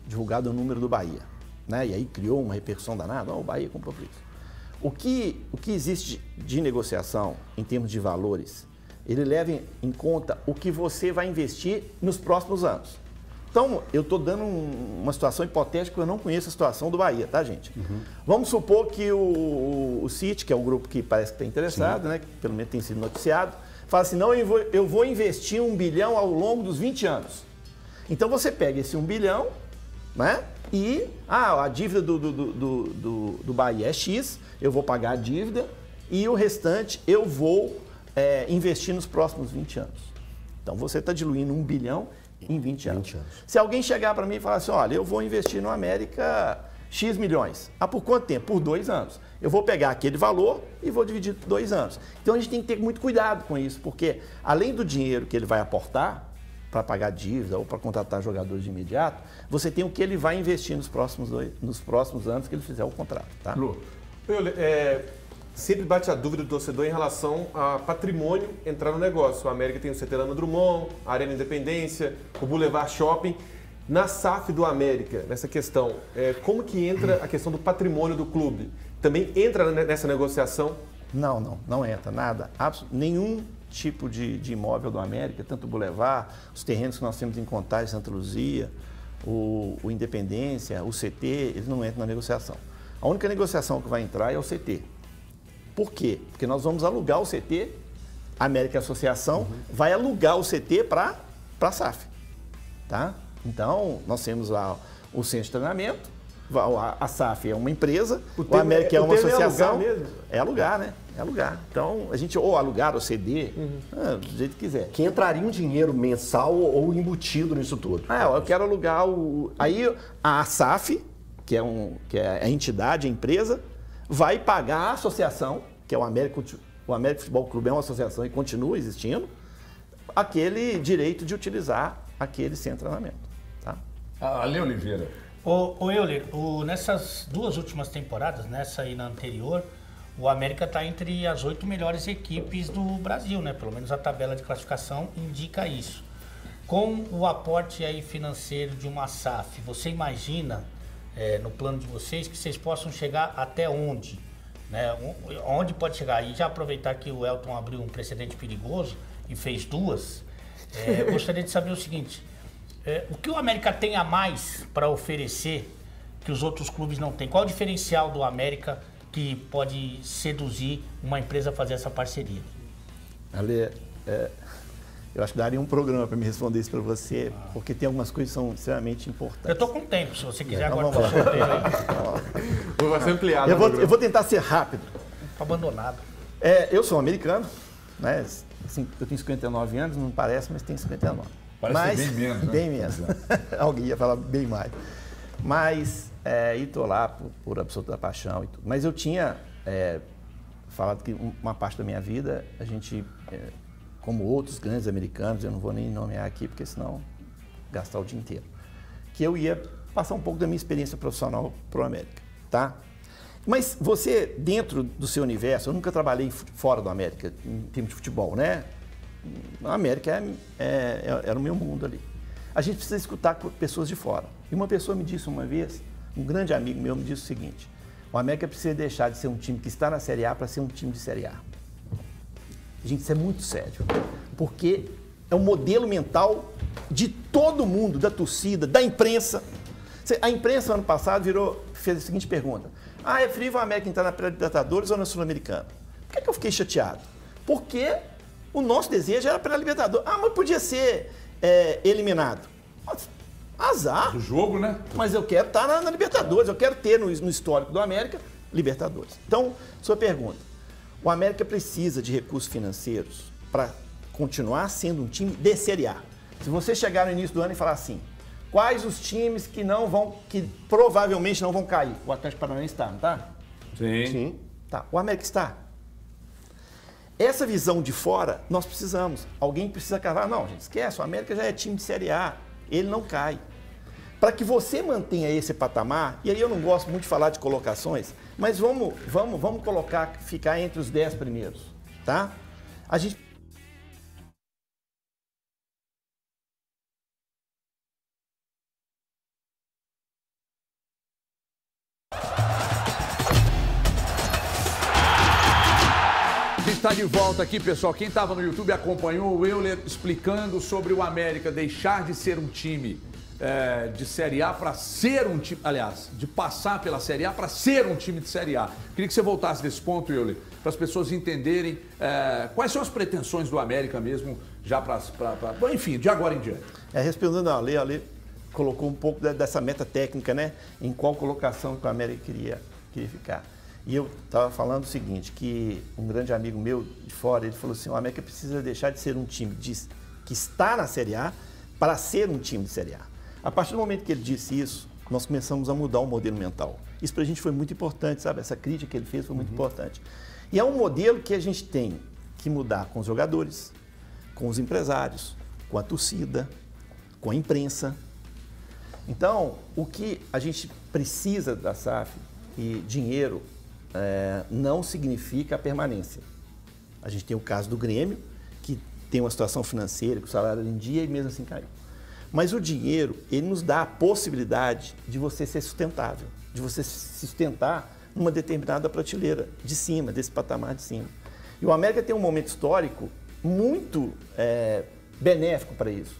divulgado o número do Bahia, né? E aí criou uma repercussão danada, o Bahia comprou por isso. O que existe de negociação em termos de valores, ele leva em conta o que você vai investir nos próximos anos. Então, eu estou dando uma situação hipotética, eu não conheço a situação do Bahia, tá, gente? Vamos supor que o City, que é o grupo que parece que está interessado, né, que pelo menos tem sido noticiado, fala assim, não, eu vou investir 1 bilhão ao longo dos 20 anos. Então, você pega esse 1 bilhão, né, e a dívida do Bahia é X, eu vou pagar a dívida e o restante eu vou investir nos próximos 20 anos. Então, você está diluindo 1 bilhão em 20 anos. Se alguém chegar para mim e falar assim, olha, eu vou investir no América X milhões. Por quanto tempo? Por 2 anos. Eu vou pegar aquele valor e vou dividir por 2 anos. Então, a gente tem que ter muito cuidado com isso, porque além do dinheiro que ele vai aportar para pagar dívida ou para contratar jogadores de imediato, você tem o que ele vai investir nos próximos anos que ele fizer o contrato. Tá? Lu, sempre bate a dúvida do torcedor em relação a patrimônio entrar no negócio. O América tem o CT Lama Drummond, a Arena Independência, o Boulevard Shopping. Na SAF do América, nessa questão, como que entra a questão do patrimônio do clube? Também entra nessa negociação? Não entra nada. Nenhum tipo de imóvel do América, tanto o Boulevard, os terrenos que nós temos em Contagem, Santa Luzia, o Independência, o CT, eles não entram na negociação. A única negociação que vai entrar é o CT. Por quê? Porque nós vamos alugar o CT, a América Associação vai alugar o CT para a SAF. Tá? Então, nós temos lá o centro de treinamento, a SAF é uma empresa, o América é uma associação. É alugar, né? É alugar. Então, a gente ou alugar ou ceder, do jeito que quiser. Que entraria um dinheiro mensal ou embutido nisso tudo? Eu quero alugar Aí a SAF, que é a entidade, a empresa, vai pagar a associação, que é o América Futebol Clube, é uma associação e continua existindo, aquele direito de utilizar aquele centro de treinamento. Tá? Ale Oliveira. Ô Euler, nessas 2 últimas temporadas, nessa e na anterior, o América está entre as 8 melhores equipes do Brasil, né? Pelo menos a tabela de classificação indica isso. Com o aporte aí financeiro de uma SAF, você imagina, no plano de vocês, que vocês possam chegar até onde? Né? Onde pode chegar? E já aproveitar que o Elton abriu um precedente perigoso e fez 2, gostaria de saber o seguinte, o que o América tem a mais para oferecer que os outros clubes não têm? Qual o diferencial do América que pode seduzir uma empresa a fazer essa parceria? Ale, eu acho que daria um programa para me responder isso para você, porque tem algumas coisas que são extremamente importantes. Eu estou com tempo, se você quiser agora estou solteiro aí. Vai ser ampliado. Eu vou tentar ser rápido. Estou abandonado. Eu sou americano, né? Assim, eu tenho 59 anos, não parece, mas tenho 59. Parece bem menos, né? Bem menos. Alguém ia falar bem mais. Mas, estou lá por absoluta paixão e tudo. Mas eu tinha falado que uma parte da minha vida, a gente, como outros grandes americanos, eu não vou nem nomear aqui, porque senão gastar o dia inteiro, que eu ia passar um pouco da minha experiência profissional para o América, tá? Mas você, dentro do seu universo, eu nunca trabalhei fora do América, em termos de futebol, né? A América era o meu mundo ali. A gente precisa escutar pessoas de fora. E uma pessoa me disse uma vez, um grande amigo meu me disse o seguinte: o América precisa deixar de ser um time que está na Série A para ser um time de Série A. Gente, isso é muito sério, porque é um modelo mental de todo mundo, da torcida, da imprensa. A imprensa, ano passado, fez a seguinte pergunta: é frível a América entrar na pré-Libertadores ou na Sul-Americana? Por que eu fiquei chateado? Porque o nosso desejo era pré-Libertadores. Mas podia ser eliminado. Mas, azar. O jogo, né? Mas eu quero estar na Libertadores, eu quero ter no histórico do América Libertadores. Então, sua pergunta: o América precisa de recursos financeiros para continuar sendo um time de Série A. Se você chegar no início do ano e falar assim: quais os times que provavelmente não vão cair? O Atlético Paranaense está, não está? Sim. Tá. O América está. Essa visão de fora, nós precisamos. Alguém precisa cavar. Não, gente, esquece. O América já é time de Série A. Ele não cai. Para que você mantenha esse patamar, e aí eu não gosto muito de falar de colocações, mas vamos ficar entre os 10 primeiros, tá? A gente... Está de volta aqui, pessoal. Quem estava no YouTube acompanhou o Euler explicando sobre o América deixar de ser um time de Série A para ser um time, aliás, de passar pela Série A para ser um time de Série A. Queria que você voltasse desse ponto, Euler, para as pessoas entenderem quais são as pretensões do América mesmo, já enfim, de agora em diante. Respondendo a Ale colocou um pouco dessa meta técnica, né? Em qual colocação que o América queria ficar. E eu estava falando o seguinte, que um grande amigo meu de fora, ele falou assim: o América precisa deixar de ser um time que está na Série A para ser um time de Série A. A partir do momento que ele disse isso, nós começamos a mudar o modelo mental. Isso para a gente foi muito importante, sabe? Essa crítica que ele fez foi muito importante. E é um modelo que a gente tem que mudar com os jogadores, com os empresários, com a torcida, com a imprensa. Então, o que a gente precisa da SAF, e dinheiro não significa a permanência. A gente tem o caso do Grêmio, que tem uma situação financeira, que o salário era em dia e mesmo assim caiu. Mas o dinheiro, ele nos dá a possibilidade de você ser sustentável, de você se sustentar numa determinada prateleira de cima, desse patamar de cima. E o América tem um momento histórico muito benéfico para isso,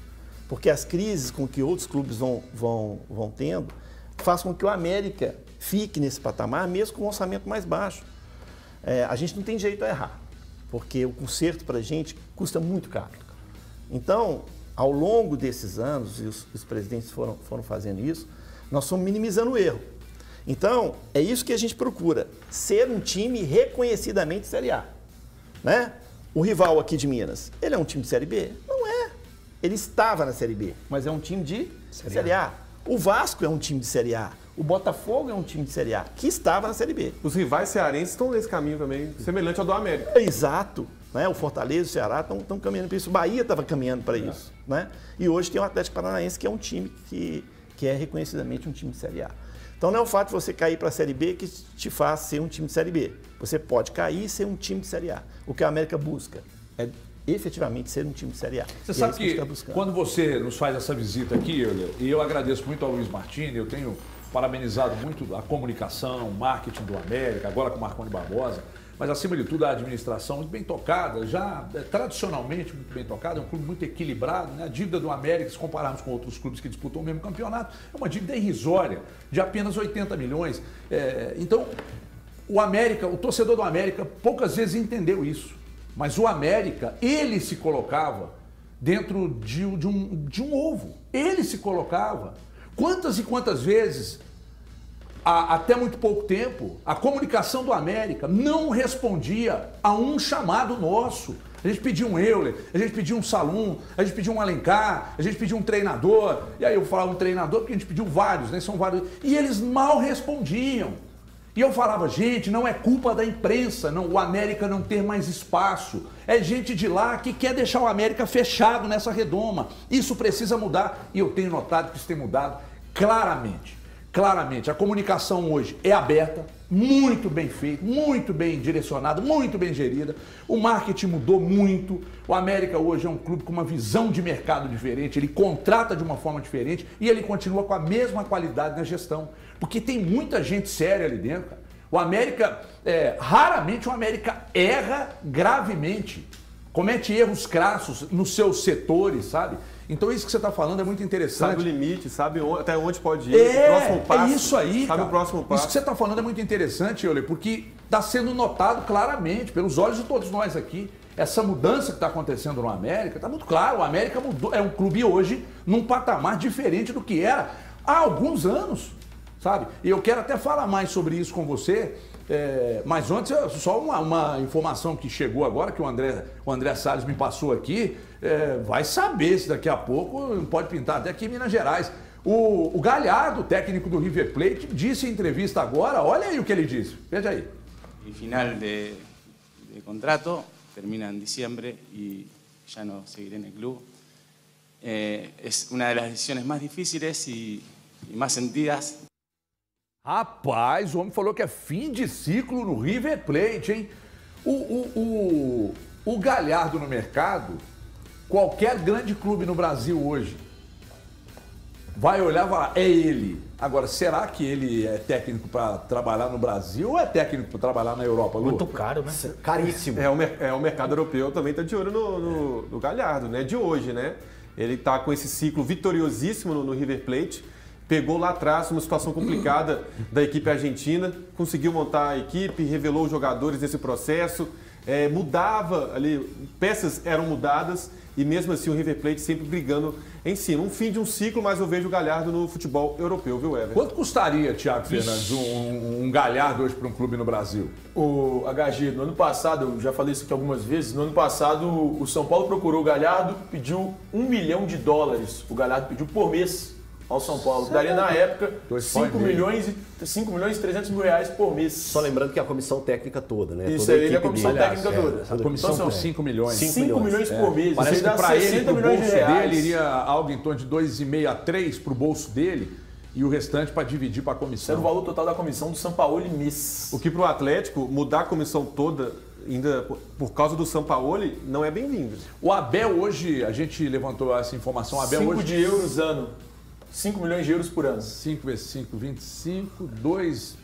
porque as crises com que outros clubes vão tendo faz com que o América fique nesse patamar, mesmo com um orçamento mais baixo. A gente não tem jeito a errar, porque o conserto para a gente custa muito caro. Então, ao longo desses anos, e os presidentes foram fazendo isso, nós fomos minimizando o erro. Então, é isso que a gente procura, ser um time reconhecidamente Série A. Né? O rival aqui de Minas, ele é um time de Série B? Não é. Ele estava na Série B, mas é um time de Série A. O Vasco é um time de Série A. O Botafogo é um time de Série A, que estava na Série B. Os rivais cearenses estão nesse caminho também, semelhante ao do América. Exato. Né? O Fortaleza e o Ceará estão caminhando para isso. O Bahia estava caminhando para isso. Né? E hoje tem o Atlético Paranaense, que é um time que é reconhecidamente um time de Série A. Então não é o fato de você cair para a Série B que te faz ser um time de Série B. Você pode cair e ser um time de Série A. O que a América busca é efetivamente ser um time de Série A. Você sabe que quando você nos faz essa visita aqui, e eu agradeço muito ao Luiz Martini, eu tenho parabenizado muito a comunicação, o marketing do América, agora com o Marconi Barbosa, mas acima de tudo a administração muito bem tocada, já tradicionalmente muito bem tocada, é um clube muito equilibrado, né? A dívida do América, se compararmos com outros clubes que disputam o mesmo campeonato, é uma dívida irrisória, de apenas 80 milhões. Então, o torcedor do América poucas vezes entendeu isso, mas o América, ele se colocava dentro de um ovo, ele se colocava. Quantas e quantas vezes, até muito pouco tempo, a comunicação do América não respondia a um chamado nosso. A gente pedia um Euler, a gente pedia um Salum, a gente pedia um Alencar, a gente pedia um treinador. E aí eu falava um treinador porque a gente pediu vários, né? São vários. E eles mal respondiam. E eu falava, gente, não é culpa da imprensa, não, o América não ter mais espaço. É gente de lá que quer deixar o América fechado nessa redoma. Isso precisa mudar e eu tenho notado que isso tem mudado claramente. claramente, a comunicação hoje é aberta, muito bem feita, muito bem direcionada, muito bem gerida. O marketing mudou muito. O América hoje é um clube com uma visão de mercado diferente, ele contrata de uma forma diferente e ele continua com a mesma qualidade na gestão. Porque tem muita gente séria ali dentro, cara. O América, raramente o América erra gravemente, comete erros crassos nos seus setores, sabe? Então isso que você está falando é muito interessante. Sabe o limite, sabe até onde pode ir, o próximo passo. É isso aí, sabe cara. O próximo passo. Isso que você está falando é muito interessante, Euler, porque está sendo notado claramente, pelos olhos de todos nós aqui, essa mudança que está acontecendo no América, está muito claro, o América mudou, é um clube hoje num patamar diferente do que era há alguns anos, sabe? E eu quero até falar mais sobre isso com você, mas antes, só uma informação que chegou agora, que o André Salles me passou aqui, vai saber se daqui a pouco pode pintar até aqui em Minas Gerais. O Galhardo, técnico do River Plate, disse em entrevista agora, olha aí o que ele disse, veja aí. O final de contrato termina em diciembre e já não seguiré no clube. É uma das decisões mais difíceis e mais sentidas. Rapaz, o homem falou que é fim de ciclo no River Plate, hein? O Galhardo no mercado, qualquer grande clube no Brasil hoje vai olhar e falar, é ele. Agora, será que ele é técnico para trabalhar no Brasil ou é técnico para trabalhar na Europa, Lu? Muito caro, né? Caríssimo. O mercado europeu também está de olho no Galhardo, né? De hoje, né? Ele está com esse ciclo vitoriosíssimo no River Plate. Pegou lá atrás uma situação complicada da equipe argentina, conseguiu montar a equipe, revelou os jogadores nesse processo, mudava ali, peças eram mudadas e mesmo assim o River Plate sempre brigando em cima. Um fim de um ciclo, mas eu vejo o Galhardo no futebol europeu, viu, Everton? Quanto custaria, Thiago Fernandes, um Galhardo hoje para um clube no Brasil? O HG, no ano passado, eu já falei isso aqui algumas vezes, no ano passado o São Paulo procurou o Galhardo, pediu $1 milhão. O Galhardo pediu por mês ao São Paulo. Daria na época 5 milhões e 300 mil reais por mês. Só lembrando que a comissão técnica toda, né? Isso aí é a comissão técnica toda. A comissão por 5 milhões. 5 milhões por mês. Parece que para ele, pro bolso dele, iria reais. algo em torno de 2,5 a 3 pro bolso dele e o restante para dividir para a comissão. Era o valor total da comissão do São Paulo mês. O que pro Atlético, mudar a comissão toda ainda por causa do Sampaoli, não é bem-vindo. O Abel hoje, a gente levantou essa informação, o Abel 5 hoje... de euros ano. 5 milhões de euros por ano. 5 vezes 5, 25, 2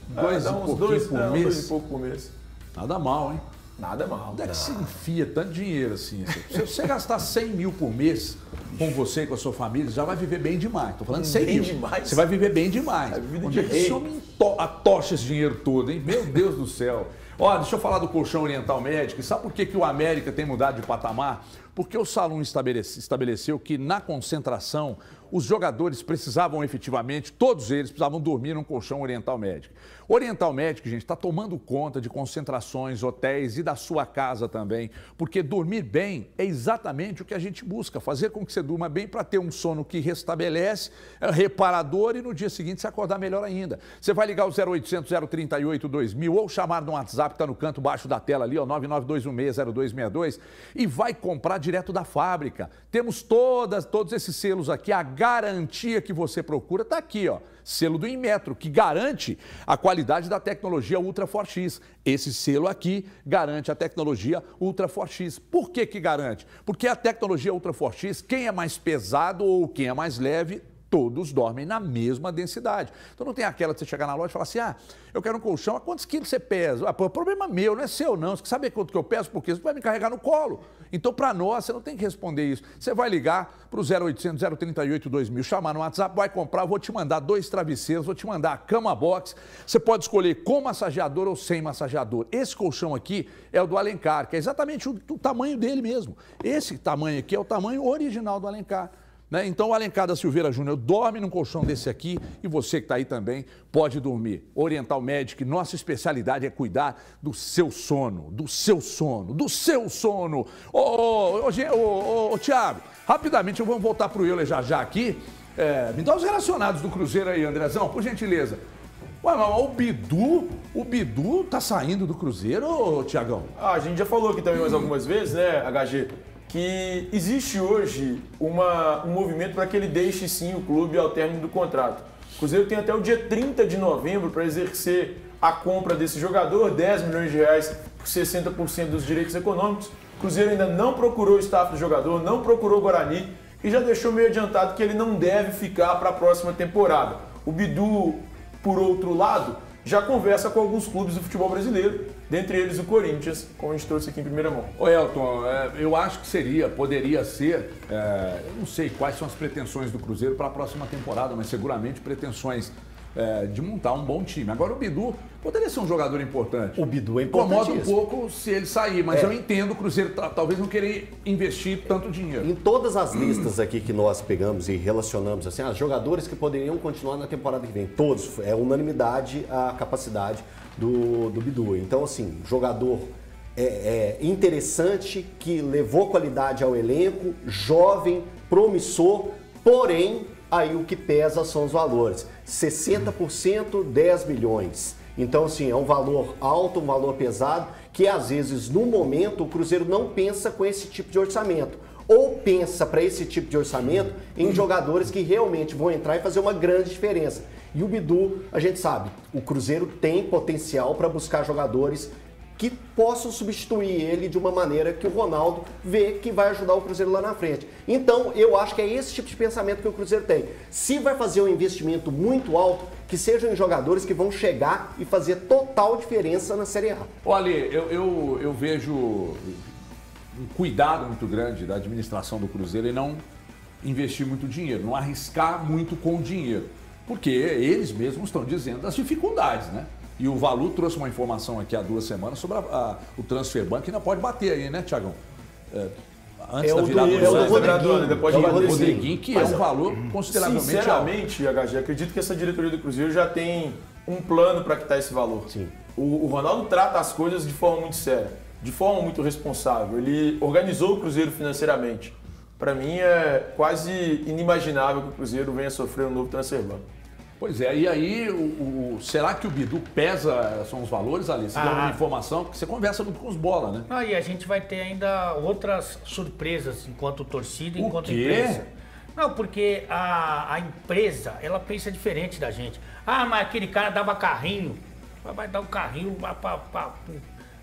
e pouco por mês. Nada mal, hein? Nada mal. Onde é que você enfia tanto dinheiro assim? Se você gastar 100 mil por mês com você e com a sua família, já vai viver bem demais. Estou falando 100 mil. Demais. Você vai viver bem demais. Onde é que esse homem atocha esse dinheiro todo, hein? Meu Deus do céu. Ó, deixa eu falar do colchão Oriental Médico. Sabe por que o América tem mudado de patamar? Porque o Salum estabeleceu que na concentração os jogadores precisavam efetivamente, todos eles precisavam dormir num colchão Oriental Médico. Oriental Médico, gente, está tomando conta de concentrações, hotéis e da sua casa também, porque dormir bem é exatamente o que a gente busca, fazer com que você durma bem para ter um sono que restabelece, reparador e no dia seguinte se acordar melhor ainda. Você vai ligar o 0800 038 2000 ou chamar no WhatsApp que está no canto baixo da tela ali, ó, 992160262 e vai comprar direto da fábrica. Temos todos esses selos aqui, a garantia que você procura está aqui, ó. Selo do Inmetro, que garante a qualidade da tecnologia Ultra Forte X. Esse selo aqui garante a tecnologia Ultra Forte X. Por que garante? Porque a tecnologia Ultra Forte X, quem é mais pesado ou quem é mais leve, todos dormem na mesma densidade. Então não tem aquela de você chegar na loja e falar assim, eu quero um colchão, quantos quilos você pesa? O problema é meu, não é seu não. Você quer saber quanto que eu peso? Porque você vai me carregar no colo. Então para nós, você não tem que responder isso. Você vai ligar para o 0800 038 2000, chamar no WhatsApp, vai comprar, vou te mandar 2 travesseiros, vou te mandar a cama box. Você pode escolher com massageador ou sem massageador. Esse colchão aqui é o do Alencar, que é exatamente o tamanho dele mesmo. Esse tamanho aqui é o tamanho original do Alencar. Né? Então o Alencar da Silveira Júnior dorme num colchão desse aqui e você que está aí também pode dormir. Oriental Medic, nossa especialidade é cuidar do seu sono, do seu sono, do seu sono. Ô, Thiago, rapidamente vamos voltar para o Euler já aqui. Me dá os relacionados do Cruzeiro aí, Andrezão, por gentileza. Ué, mas o Bidu tá saindo do Cruzeiro, Thiagão? A gente já falou aqui também mais algumas vezes, né, HG? Que existe hoje um movimento para que ele deixe sim o clube ao término do contrato. O Cruzeiro tem até o dia 30 de novembro para exercer a compra desse jogador, 10 milhões de reais por 60% dos direitos econômicos. O Cruzeiro ainda não procurou o staff do jogador, não procurou o Guarani e já deixou meio adiantado que ele não deve ficar para a próxima temporada. O Bidu, por outro lado, já conversa com alguns clubes do futebol brasileiro, dentre eles o Corinthians, como a gente trouxe aqui em primeira mão. Ô Elton, eu acho que poderia ser, eu não sei quais são as pretensões do Cruzeiro para a próxima temporada, mas seguramente pretensões de montar um bom time. Agora o Bidu poderia ser um jogador importante. O Bidu é importante. Incomoda um pouco se ele sair, mas eu entendo o Cruzeiro talvez não querer investir tanto dinheiro. Em todas as listas aqui que nós pegamos e relacionamos, assim, os jogadores que poderiam continuar na temporada que vem, todos, é unanimidade a capacidade do Bidu. Então, assim, jogador interessante, que levou qualidade ao elenco, jovem, promissor, porém, aí o que pesa são os valores. 60%, 10 milhões. Então, assim, é um valor alto, um valor pesado, que às vezes, no momento, o Cruzeiro não pensa com esse tipo de orçamento. Ou pensa para esse tipo de orçamento em jogadores que realmente vão entrar e fazer uma grande diferença. E o Bidu, a gente sabe, o Cruzeiro tem potencial para buscar jogadores que possam substituir ele de uma maneira que o Ronaldo vê que vai ajudar o Cruzeiro lá na frente. Então, eu acho que é esse tipo de pensamento que o Cruzeiro tem. Se vai fazer um investimento muito alto, que sejam em jogadores que vão chegar e fazer total diferença na Série A. Olha, eu vejo um cuidado muito grande da administração do Cruzeiro em não investir muito dinheiro, não arriscar muito com o dinheiro, porque eles mesmos estão dizendo as dificuldades, né? E o Valu trouxe uma informação aqui há 2 semanas sobre o Transfer Ban, que ainda pode bater aí, né, Thiagão? Antes da virada do Rodriguinho, que é um valor consideravelmente sinceramente, alto. HG, acredito que essa diretoria do Cruzeiro já tem um plano para quitar esse valor. Sim. O Ronaldo trata as coisas de forma muito séria, de forma muito responsável. Ele organizou o Cruzeiro financeiramente. Para mim é quase inimaginável que o Cruzeiro venha sofrer um novo Transfer Ban. Pois é, e aí, será que o Bidu pesa, são os valores, ali? Você dá uma informação, porque você conversa muito com os bola, né? E a gente vai ter ainda outras surpresas enquanto torcida, enquanto empresa. Não, porque a empresa, ela pensa diferente da gente. Mas aquele cara dava carrinho, vai dar um carrinho,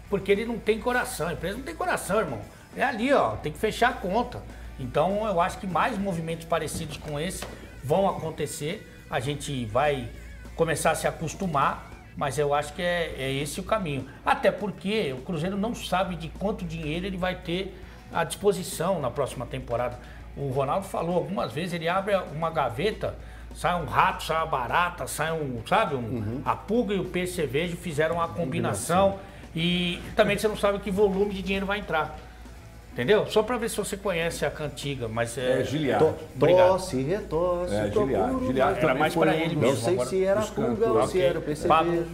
porque ele não tem coração, a empresa não tem coração, irmão. É ali, ó, tem que fechar a conta. Então, eu acho que mais movimentos parecidos com esse vão acontecer. A gente vai começar a se acostumar, mas eu acho que é esse o caminho. Até porque o Cruzeiro não sabe de quanto dinheiro ele vai ter à disposição na próxima temporada. O Ronaldo falou algumas vezes, ele abre uma gaveta, sai um rato, sai uma barata, sai a pulga e o peixe cerveja fizeram uma combinação e também você não sabe que volume de dinheiro vai entrar. Entendeu? Só para ver se você conhece a cantiga, mas Giliard. Tosse, retosse. Giliard era mais para ele mesmo. Não sei se era a pulga ou se era o percevejo.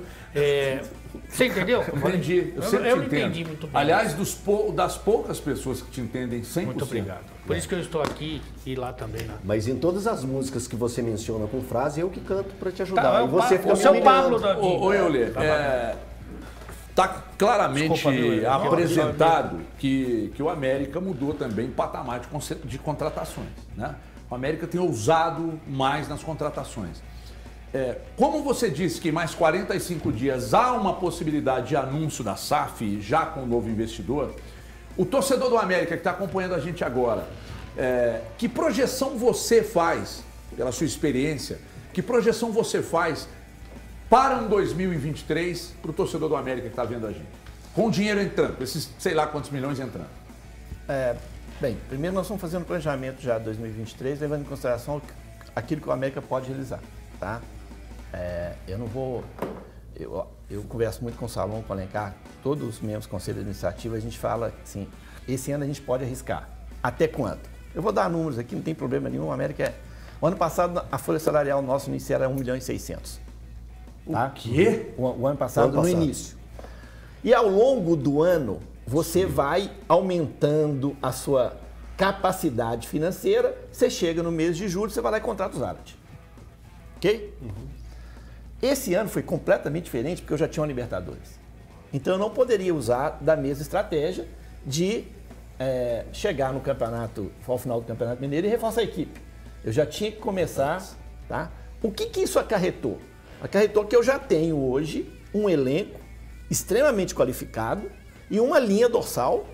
Você entendeu? Entendi. Eu não entendi muito bem. Aliás, das poucas pessoas que te entendem 100%. Muito obrigado. Por isso que eu estou aqui e lá também. Né? Mas em todas as músicas que você menciona com frase, eu que canto para te ajudar. E você fica o seu Pablo da Ô, Euler, está claramente apresentado que o América mudou também o patamar de contratações, né? O América tem ousado mais nas contratações. Como você disse que em mais 45 dias há uma possibilidade de anúncio da SAF, já com o novo investidor, o torcedor do América que está acompanhando a gente agora, que projeção você faz, pela sua experiência, que projeção você faz para um 2023 para o torcedor do América que está vendo a gente? Com dinheiro entrando, esses sei lá quantos milhões entrando. Bem, primeiro nós estamos fazendo um planejamento já de 2023, levando em consideração aquilo que o América pode realizar, tá? Eu não vou... Eu converso muito com o Salom, com o Alencar, todos os membros do Conselho Administrativo, a gente fala assim, esse ano a gente pode arriscar. Até quanto? Eu vou dar números aqui, não tem problema nenhum, o América O ano passado, a folha salarial nossa no início era 1.600.000. Tá? O quê? O ano passado, no início. E ao longo do ano, você vai aumentando a sua capacidade financeira, você chega no mês de julho, você vai lá e contrata os árbitros. Ok? Esse ano foi completamente diferente, porque eu já tinha uma Libertadores. Então eu não poderia usar da mesma estratégia de chegar no campeonato, ao final do Campeonato Mineiro e reforçar a equipe. Eu já tinha que começar, tá, O que isso acarretou? Acarretou que eu já tenho hoje um elenco extremamente qualificado e uma linha dorsal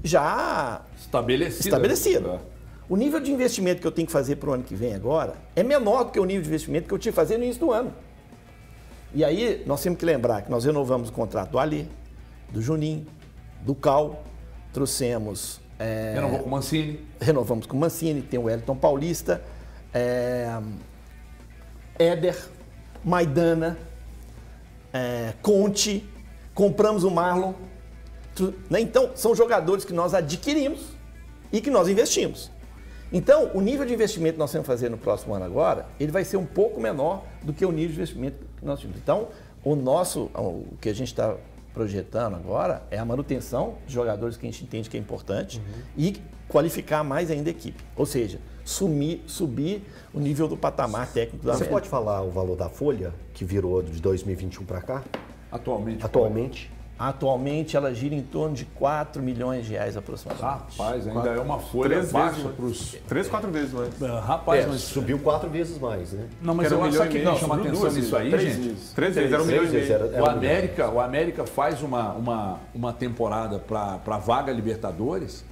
já estabelecida. O nível de investimento que eu tenho que fazer para o ano que vem agora é menor do que o nível de investimento que eu tinha que fazer no início do ano. E aí nós temos que lembrar que nós renovamos o contrato do Alê, do Juninho, do Cal, trouxemos... Renovou com o Mancini. Renovamos com o Mancini, tem o Wellington Paulista, Éder, Maidana, Conte, compramos o Marlon. Né? Então, são jogadores que nós adquirimos e que nós investimos. Então, o nível de investimento que nós vamos fazer no próximo ano agora, ele vai ser um pouco menor do que o nível de investimento que nós tínhamos. Então, o que a gente está projetando agora é a manutenção de jogadores que a gente entende que é importante e qualificar mais ainda a equipe. Ou seja, subir o nível do patamar técnico da América. Você pode falar o valor da folha que virou de 2021 para cá? Atualmente ela gira em torno de 4 milhões de reais aproximadamente. Rapaz, ainda é uma folha baixa para os... 3, 4 vezes mais. Rapaz, mas subiu 4 vezes mais, né? Não, mas eu acho que me chama atenção nisso aí, gente. 3 vezes, era 1 milhão e meio. O América faz uma temporada para vaga Libertadores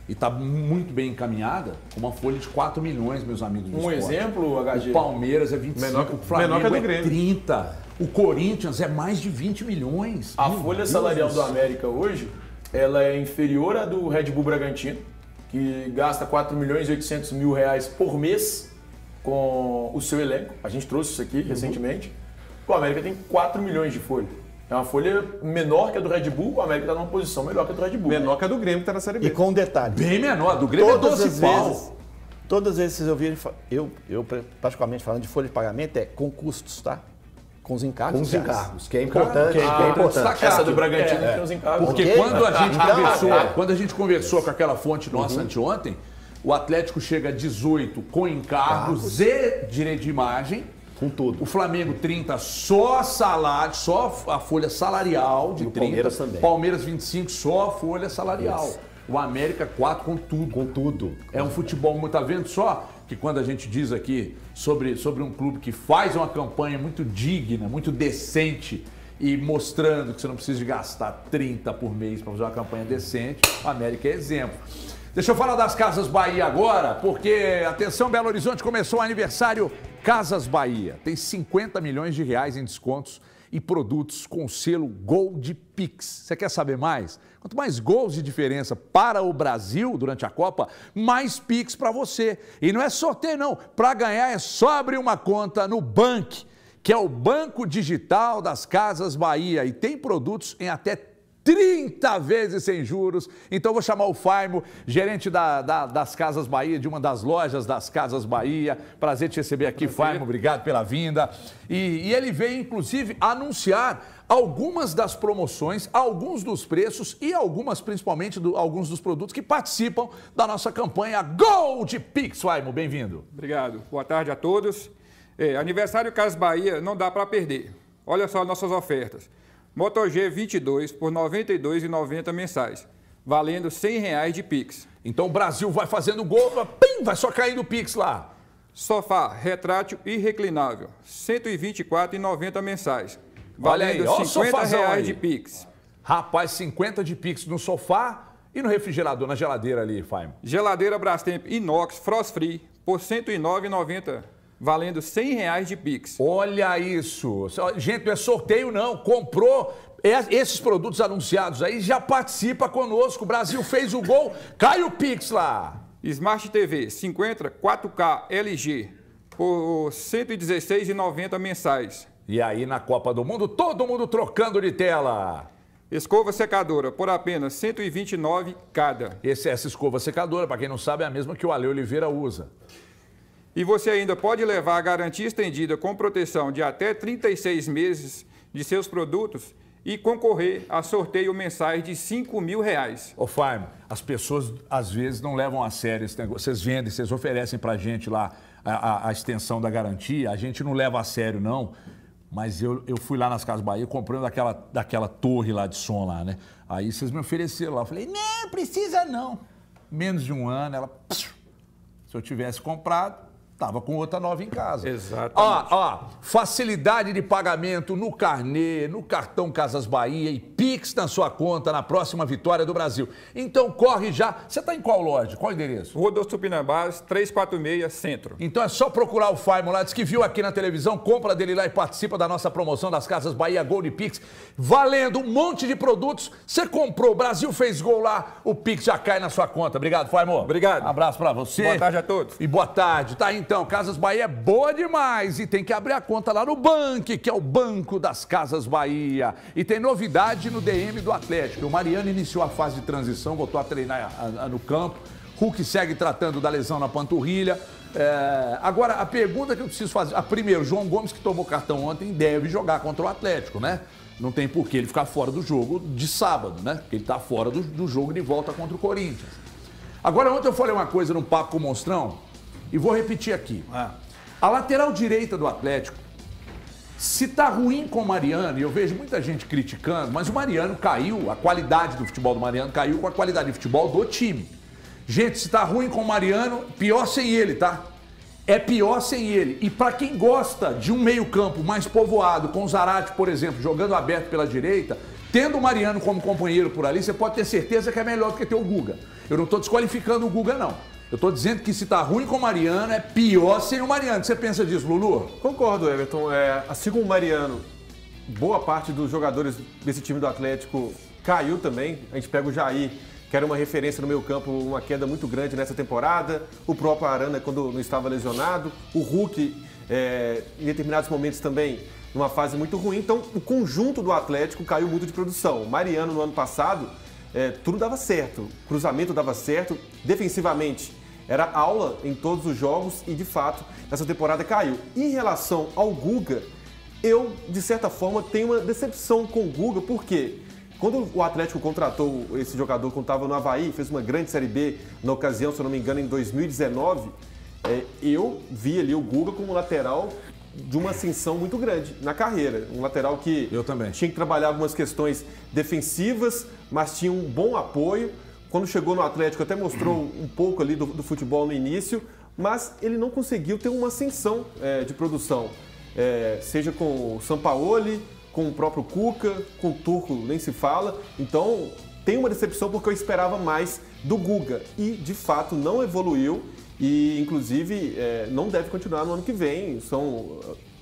e está muito bem encaminhada, com uma folha de 4 milhões, meus amigos do esporte. Exemplo, HG? O Palmeiras é 25, o Flamengo é 30. O Corinthians é mais de 20 milhões. A folha salarial do América hoje, ela é inferior à do Red Bull Bragantino, que gasta 4 milhões e 800 mil reais por mês com o seu elenco. A gente trouxe isso aqui recentemente. O América tem 4 milhões de folha. É uma folha menor que a do Red Bull, o América está numa posição melhor que a do Red Bull. Menor que a do Grêmio, que está na Série B. E com um detalhe. Bem menor, a do Grêmio é 12 pau. Todas as vezes que vocês ouvirem, eu particularmente falando de folha de pagamento, é com custos, tá? Com os encargos. Com os encargos, que é importante. Essa do Bragantino tem os encargos. Porque quando a gente conversou com aquela fonte nossa anteontem, o Atlético chega a 18 com encargos e direito de imagem. Com tudo. O Flamengo 30 só salário, só a folha salarial de 30. Palmeiras também. Palmeiras 25 só a folha salarial. Isso. O América 4 com tudo. Com tudo. É um futebol, tá vendo só? Que quando a gente diz aqui sobre um clube que faz uma campanha muito digna, muito decente e mostrando que você não precisa de gastar 30 por mês para fazer uma campanha decente, o América é exemplo. Deixa eu falar das Casas Bahia agora, porque, atenção, Belo Horizonte começou o aniversário Casas Bahia. Tem 50 milhões de reais em descontos e produtos com o selo Gold Pix. Você quer saber mais? Quanto mais gols de diferença para o Brasil durante a Copa, mais Pix para você. E não é sorteio não, para ganhar é só abrir uma conta no Bank, que é o banco digital das Casas Bahia e tem produtos em até 30 vezes sem juros. Então vou chamar o Faimo, gerente das Casas Bahia, de uma das lojas das Casas Bahia. Prazer te receber aqui, Faimo, obrigado pela vinda. E ele veio, inclusive, anunciar algumas das promoções, alguns dos preços e algumas, principalmente, alguns dos produtos que participam da nossa campanha Gold Pix. Faimo, bem-vindo. Obrigado. Boa tarde a todos. Aniversário Casas Bahia não dá para perder. Olha só nossas ofertas. Moto G 22 por R$ 92,90 mensais, valendo R$ 100 de Pix. Então o Brasil vai fazendo gol, vai só caindo o Pix lá. Sofá retrátil e reclinável, R$ 124,90 mensais, valendo R$ 50 de Pix. Rapaz, 50 de Pix no sofá e no refrigerador, na geladeira ali, Faimo. Geladeira Brastemp Inox Frost Free por R$ 109,90. Valendo R$ 100 de Pix. Olha isso. Gente, não é sorteio não. Comprou esses produtos anunciados aí, já participa conosco. O Brasil fez o gol, cai o Pix lá. Smart TV 50 4K LG por R$ 116,90 mensais. E aí na Copa do Mundo, todo mundo trocando de tela. Escova secadora por apenas R$ 129 cada. Essa escova secadora, para quem não sabe, é a mesma que o Ale Oliveira usa. E você ainda pode levar a garantia estendida com proteção de até 36 meses de seus produtos e concorrer a sorteio mensais de R$ 5.000. Ô, Faimo, as pessoas às vezes não levam a sério esse negócio. Vocês vendem, vocês oferecem pra gente lá a extensão da garantia, a gente não leva a sério não, mas eu fui lá nas Casas Bahia comprando daquela torre lá de som lá, né? Aí vocês me ofereceram lá, eu falei, não, precisa não. Menos de um ano, ela... Se eu tivesse comprado, Tava com outra nova em casa. Exatamente. Facilidade de pagamento no carnê, no cartão Casas Bahia e Pix na sua conta na próxima vitória do Brasil. Então corre já. Você tá em qual loja? Qual endereço? Rua dos Tupinambás, 346, Centro. Então é só procurar o Faimon lá, diz que viu aqui na televisão, compra dele lá e participa da nossa promoção das Casas Bahia Gold Pix, valendo um monte de produtos. Você comprou, o Brasil fez gol lá, o Pix já cai na sua conta. Obrigado, Faimon. Obrigado. Abraço pra você. Boa tarde a todos. E boa tarde. Tá aí, então, Casas Bahia é boa demais e tem que abrir a conta lá no Bank, que é o Banco das Casas Bahia. E tem novidade no DM do Atlético. O Mariano iniciou a fase de transição, voltou a treinar no campo. Hulk segue tratando da lesão na panturrilha. Agora, a pergunta que eu preciso fazer... Primeiro, João Gomes, que tomou cartão ontem, deve jogar contra o Atlético, né? Não tem por que ele ficar fora do jogo de sábado, né? Porque ele tá fora do jogo de volta contra o Corinthians. Agora, ontem eu falei uma coisa num papo com o Monstrão, e vou repetir aqui. A lateral direita do Atlético, se tá ruim com o Mariano, e eu vejo muita gente criticando, mas o Mariano caiu, a qualidade do futebol do Mariano caiu com a qualidade de futebol do time. Gente, se tá ruim com o Mariano, pior sem ele, tá? É pior sem ele. E para quem gosta de um meio-campo mais povoado, com o Zarate, por exemplo, jogando aberto pela direita, tendo o Mariano como companheiro por ali, você pode ter certeza que é melhor do que ter o Guga. Eu não tô desqualificando o Guga, não. Eu tô dizendo que se tá ruim com o Mariano, é pior sem o Mariano. Você pensa disso, Lulu? Concordo, Everton. Assim como o Mariano, boa parte dos jogadores desse time do Atlético caiu também. A gente pega o Jair, que era uma referência no meio campo, uma queda muito grande nessa temporada. O próprio Arana, quando não estava lesionado. O Hulk, em determinados momentos também, numa fase muito ruim. Então, o conjunto do Atlético caiu muito de produção. O Mariano, no ano passado, tudo dava certo. O cruzamento dava certo. Defensivamente, era aula em todos os jogos e, de fato, nessa temporada caiu. Em relação ao Guga, eu, de certa forma, tenho uma decepção com o Guga, porque quando o Atlético contratou esse jogador quando estava no Avaí, fez uma grande Série B na ocasião, se eu não me engano, em 2019, eu vi ali o Guga como lateral de uma ascensão muito grande na carreira. Um lateral que eu também tinha que trabalhar algumas questões defensivas, mas tinha um bom apoio. Quando chegou no Atlético até mostrou um pouco ali do futebol no início, mas ele não conseguiu ter uma ascensão de produção. Seja com o Sampaoli, com o próprio Cuca, com o Turco nem se fala. Então tem uma decepção porque eu esperava mais do Guga e de fato não evoluiu e inclusive não deve continuar no ano que vem.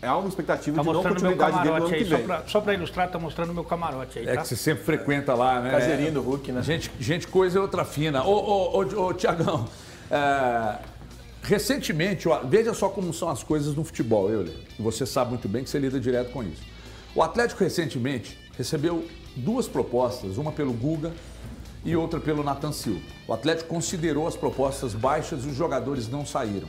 Há uma expectativa de não continuidade dele no ano que vem. Só para ilustrar, tá mostrando o meu camarote aí, tá? Que você sempre frequenta lá, né? Caseirinho do Hulk, né? Gente, coisa é outra fina. Ô, Tiagão, recentemente, veja só como são as coisas no futebol, Euler. Você sabe muito bem que você lida direto com isso. O Atlético recentemente recebeu 2 propostas, uma pelo Guga e outra pelo Nathan Silva. O Atlético considerou as propostas baixas e os jogadores não saíram.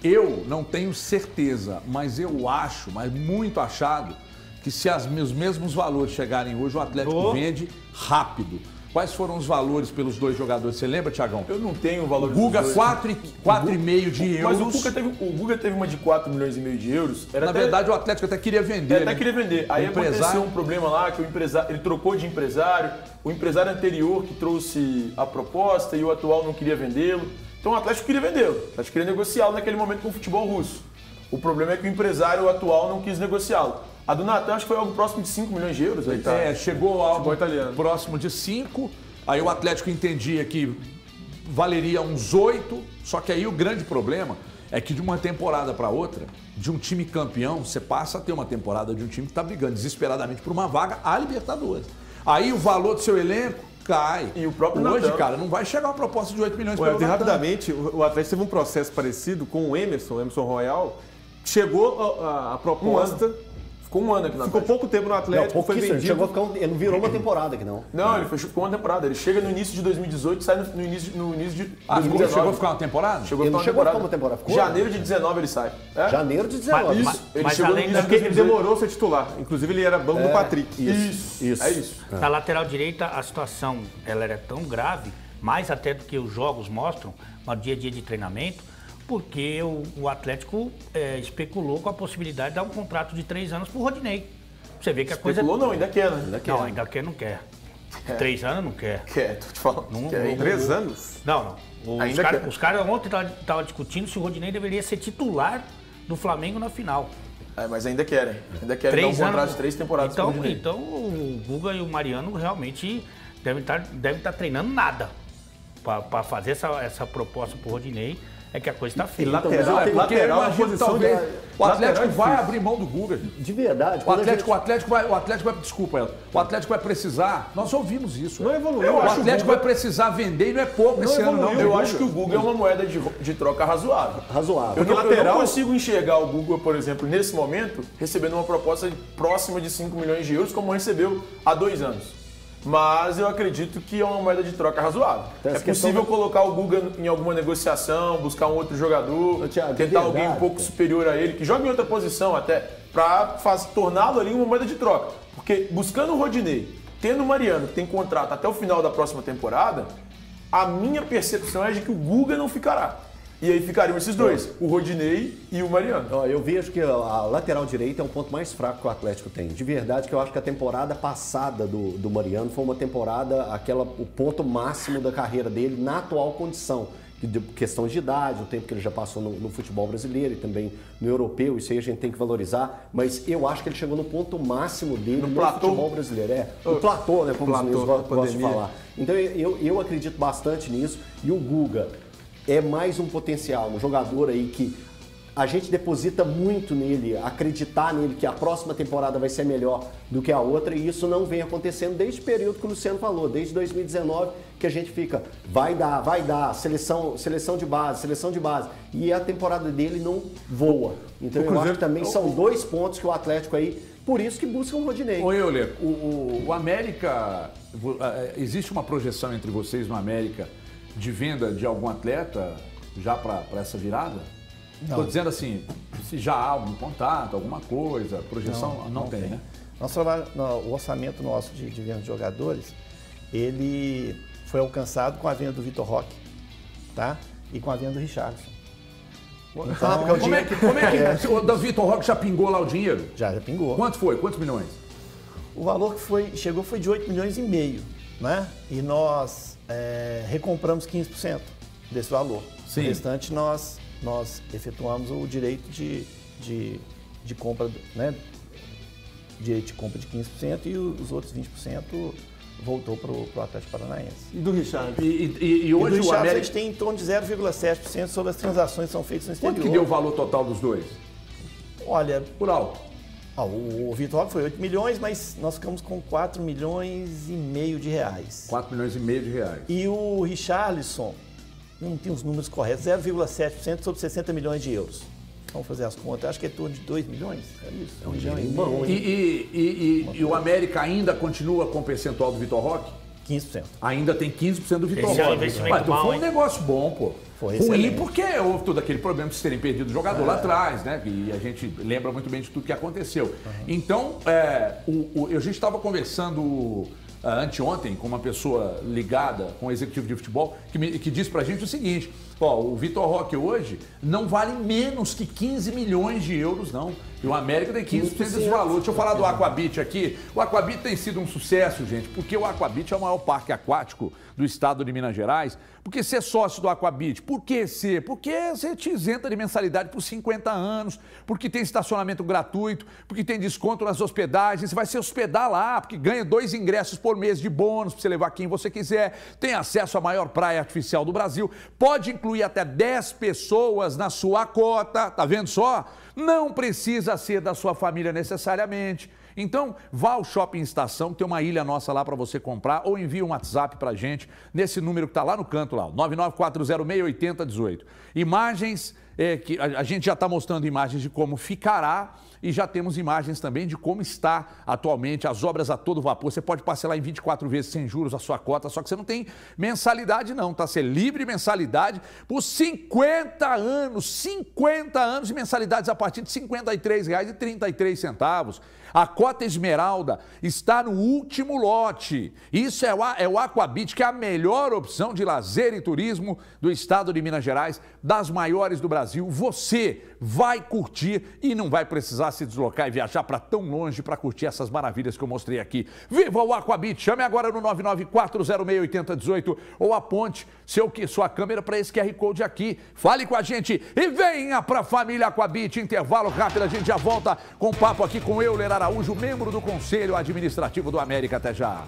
Eu não tenho certeza, mas eu acho, mas muito achado, que se os mesmos valores chegarem hoje, o Atlético vende rápido. Quais foram os valores pelos 2 jogadores? Você lembra, Tiagão? Eu não tenho o valor. Guga, 4,5 de euros. Mas o Guga teve uma de 4,5 milhões de euros. Na verdade, o Atlético até queria vender. Até queria vender. Aí aconteceu um problema lá, que ele trocou de empresário. O empresário anterior que trouxe a proposta e o atual não queria vendê-lo. Então o Atlético queria vendê-lo. O Atlético queria negociá-lo naquele momento com o futebol russo. O problema é que o empresário atual não quis negociá-lo. A do Natan acho que foi algo próximo de 5 milhões de euros. Aí tá. Chegou algo próximo de 5. Aí o Atlético entendia que valeria uns 8. Só que aí o grande problema é que de uma temporada para outra, de um time campeão, você passa a ter uma temporada de um time que está brigando desesperadamente por uma vaga à Libertadores. Aí o valor do seu elenco cai. E o próprio hoje, Natan, cara, não vai chegar uma proposta de 8 milhões pelo Natan. Rapidamente, o Atlético teve um processo parecido com o Emerson Royal. Chegou a proposta. Ficou um ano aqui no Atlético. Ficou pouco tempo no Atlético, foi vendido. Ele não virou uma temporada aqui, não. Não, ele ficou uma temporada. Ele chega no início de 2018 e sai no início de 2019. Chegou a ficar uma temporada? Ele não chegou a ficar uma temporada. Ficou? Janeiro de 19 ele sai. Janeiro de 19. Ele chegou no início porque ele demorou a ser titular. Inclusive ele era banco do Patrick. Isso. É isso. Na lateral direita, a situação ela era tão grave, mais até do que os jogos mostram, no dia a dia de treinamento, porque o Atlético especulou com a possibilidade de dar um contrato de 3 anos pro Rodinei. Você vê que a coisa... Especulou não, ainda quer, né? Ainda quer, não quer. 3 anos não quer. Quer, tô te falando. Não, 3 anos? Não. Os caras ontem estavam discutindo se o Rodinei deveria ser titular do Flamengo na final. Mas ainda querem. Ainda querem dar um contrato de 3 temporadas. Então o Guga e o Mariano realmente devem estar treinando nada para fazer essa proposta pro Rodinei. É que a coisa está feia. Lateral é posição talvez o Atlético vai abrir mão do Guga. De verdade. O Atlético vai, desculpa, Elton. O Atlético vai precisar, nós ouvimos isso. Não evoluiu. O Atlético vai precisar vender e não é pouco esse ano, não. Eu acho que o Guga é uma moeda de troca razoável. Eu não consigo enxergar o Guga, por exemplo, nesse momento, recebendo uma proposta próxima de 5 milhões de euros, como recebeu há 2 anos. Mas eu acredito que é uma moeda de troca razoável. Então, é possível colocar o Guga em alguma negociação, buscar um outro jogador, tentar alguém um pouco superior a ele, que joga em outra posição até, para torná-lo ali uma moeda de troca. Porque buscando o Rodinei, tendo o Mariano, que tem contrato até o final da próxima temporada, a minha percepção é de que o Guga não ficará. E aí ficariam esses dois, o Rodinei e o Mariano. Eu vejo que a lateral direita é um ponto mais fraco que o Atlético tem. De verdade que eu acho que a temporada passada do Mariano foi uma temporada, o ponto máximo da carreira dele na atual condição. De questão de idade, o tempo que ele já passou no futebol brasileiro e também no europeu, isso aí a gente tem que valorizar, mas eu acho que ele chegou no ponto máximo dele no futebol brasileiro. O platô, né, como os meninos gostam de falar. Então eu acredito bastante nisso, e o Guga é mais um potencial, um jogador aí que a gente deposita muito nele, acreditar nele que a próxima temporada vai ser melhor do que a outra, e isso não vem acontecendo desde o período que o Luciano falou, desde 2019, que a gente fica, vai dar, seleção de base, e a temporada dele não voa. Então eu acho que também são 2 pontos que o Atlético aí, por isso que busca o Rodinei. Ô Euler, o América, existe uma projeção entre vocês no América de venda de algum atleta já para essa virada? Estou dizendo assim, se já há algum contato, alguma coisa, projeção, não tem, né? O orçamento nosso de venda de jogadores, ele foi alcançado com a venda do Vitor Roque, tá? E com a venda do Richarlison. Então, como é que o Vitor Roque já pingou lá o dinheiro? Já pingou. Quanto foi? Quantos milhões? O valor que chegou foi de 8 milhões e meio, né? E nós recompramos 15% desse valor. Sim. O restante nós efetuamos o direito de compra, né? Direito de compra de 15% e os outros 20% voltou para o Atlético Paranaense. E do Richard? E hoje o América... a gente tem em torno de 0,7% sobre as transações que são feitas no exterior. Quanto que deu o valor total dos dois? Olha... Por alto. O Vitor Roque foi 8 milhões, mas nós ficamos com 4 milhões e meio de reais. 4 milhões e meio de reais. E o Richarlison, não tem os números corretos, 0,7% sobre 60 milhões de euros. Vamos fazer as contas, acho que é em torno de 2 milhões, é isso? É 1 milhão e meio. E o América ainda continua com o percentual do Vitor Roque? 15%. Ainda tem 15% do Vitor Roque. Mas foi um negócio bom, pô. Foi ruim porque houve todo aquele problema de se terem perdido o jogador lá atrás, né? E a gente lembra muito bem de tudo que aconteceu. Então, a gente estava conversando anteontem com uma pessoa ligada com o executivo de futebol que disse pra gente o seguinte: o Vitor Roque hoje não vale menos que 15 milhões de euros, não. E o América tem 15% desse valor. Deixa eu falar do Aquabit aqui. O Aquabit tem sido um sucesso, gente, porque o Aquabit é o maior parque aquático do estado de Minas Gerais. Porque ser sócio do Aquabit, por que ser? Porque você te isenta de mensalidade por 50 anos, porque tem estacionamento gratuito, porque tem desconto nas hospedagens, você vai se hospedar lá, porque ganha 2 ingressos por mês de bônus para você levar quem você quiser, tem acesso à maior praia artificial do Brasil, pode incluir até 10 pessoas na sua cota, tá vendo só? Não precisa ser da sua família necessariamente. Então, vá ao Shopping Estação, tem uma ilha nossa lá para você comprar, ou envie um WhatsApp para a gente, nesse número que está lá no canto, lá, 994068018. Imagens, que a gente já está mostrando imagens de como ficará, e já temos imagens também de como está atualmente as obras a todo vapor. Você pode parcelar em 24 vezes sem juros a sua cota, só que você não tem mensalidade não, tá? Você é livre de mensalidade por 50 anos e mensalidades a partir de R$ 53,33. A cota Esmeralda está no último lote. Isso é o Aquabit, que é a melhor opção de lazer e turismo do estado de Minas Gerais, das maiores do Brasil. Brasil, você vai curtir e não vai precisar se deslocar e viajar para tão longe para curtir essas maravilhas que eu mostrei aqui. Viva o Aquabit! Chame agora no 994068018 ou aponte sua câmera para esse QR Code aqui. Fale com a gente e venha para a família Aquabit. Intervalo rápido, a gente já volta com papo aqui com Euler Araújo, membro do Conselho Administrativo do América. Até já!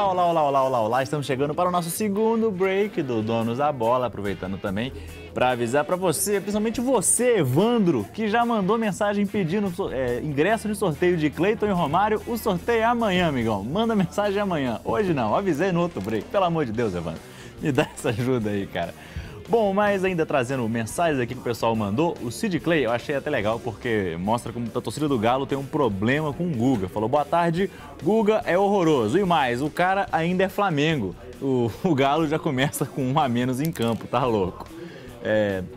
Olá, estamos chegando para o nosso segundo break do Donos da Bola, aproveitando também para avisar para você, principalmente você, Evandro, que já mandou mensagem pedindo ingresso de sorteio de Cleiton e Romário. O sorteio é amanhã, amigão, manda mensagem amanhã, hoje não, avisei no outro break, pelo amor de Deus, Evandro, me dá essa ajuda aí, cara. Bom, mas ainda trazendo mensagens aqui que o pessoal mandou, o Sid Clay eu achei até legal porque mostra como a torcida do Galo tem um problema com o Guga. Falou, boa tarde, Guga é horroroso. E mais, o cara ainda é Flamengo. O Galo já começa com um a menos em campo, tá louco?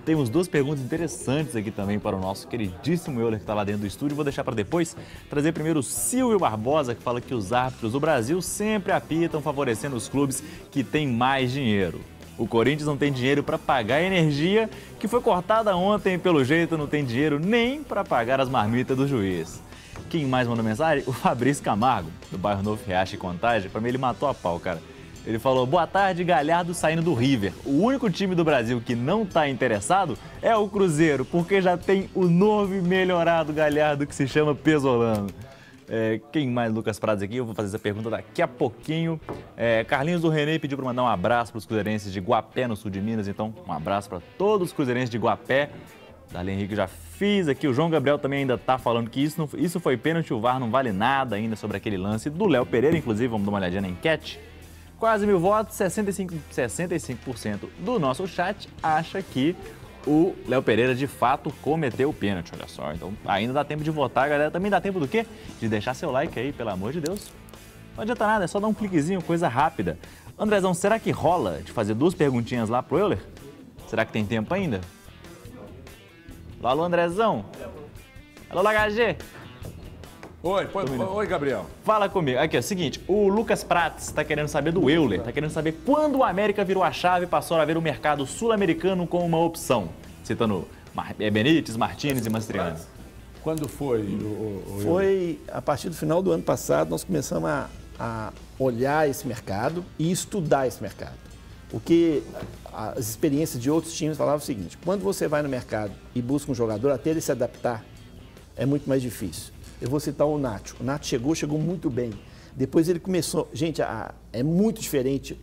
Temos duas perguntas interessantes aqui também para o nosso queridíssimo Euler que está lá dentro do estúdio. Vou deixar para depois trazer primeiro o Silvio Barbosa, que fala que os árbitros do Brasil sempre apitam favorecendo os clubes que têm mais dinheiro. O Corinthians não tem dinheiro para pagar a energia que foi cortada ontem, pelo jeito não tem dinheiro nem para pagar as marmitas do juiz. Quem mais mandou mensagem? O Fabrício Camargo, do bairro Novo Riacho e Contagem. Para mim ele matou a pau, cara. Ele falou, boa tarde, Galhardo saindo do River. O único time do Brasil que não está interessado é o Cruzeiro, porque já tem o novo e melhorado Galhardo que se chama Pesolano. Quem mais? Lucas Prados aqui, eu vou fazer essa pergunta daqui a pouquinho. Carlinhos do Renê pediu para mandar um abraço para os cruzeirenses de Guapé, no sul de Minas. Então, um abraço para todos os cruzeirenses de Guapé. Dali Henrique já fiz aqui. O João Gabriel também ainda está falando que isso foi pênalti, o VAR não vale nada ainda sobre aquele lance do Léo Pereira. Inclusive, vamos dar uma olhadinha na enquete. Quase 1000 votos, 65% do nosso chat acha que o Léo Pereira de fato cometeu o pênalti, olha só. Então ainda dá tempo de votar, galera. Também dá tempo do quê? De deixar seu like aí, pelo amor de Deus. Não adianta nada, é só dar um cliquezinho, coisa rápida. Andrezão, será que rola de fazer duas perguntinhas lá pro Euler? Será que tem tempo ainda? Alô, Andrezão? Alô, HG? Oi, Gabriel. Fala comigo. Aqui, é o seguinte, o Lucas Prates está querendo saber do Euler, está querendo saber quando o América virou a chave e passou a ver o mercado sul-americano como uma opção. Citando Benítez, Martínez e Mastriani. Quando foi? Foi a partir do final do ano passado, nós começamos a olhar esse mercado e estudar esse mercado. Porque as experiências de outros times falavam o seguinte, quando você vai no mercado e busca um jogador, até ele se adaptar, é muito mais difícil. Eu vou citar o Nacho. O Nacho chegou muito bem. Depois ele começou... Gente, é muito diferente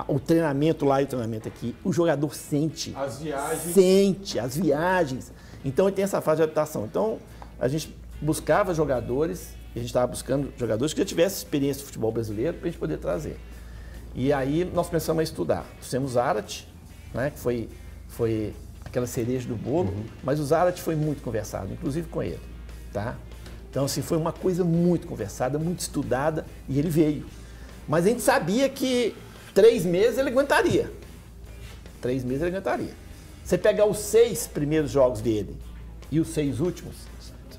o treinamento lá e o treinamento aqui. O jogador sente. As viagens. Sente as viagens. Então, ele tem essa fase de adaptação. Então, a gente buscava jogadores, e a gente estava buscando jogadores que já tivessem experiência do futebol brasileiro para a gente poder trazer. E aí, nós começamos a estudar. Fizemos o Zarate, né, que foi aquela cereja do bolo, mas o Zarate foi muito conversado, inclusive com ele, tá? Então, assim, foi uma coisa muito conversada, muito estudada, e ele veio. Mas a gente sabia que 3 meses ele aguentaria. 3 meses ele aguentaria. Você pegar os 6 primeiros jogos dele e os 6 últimos,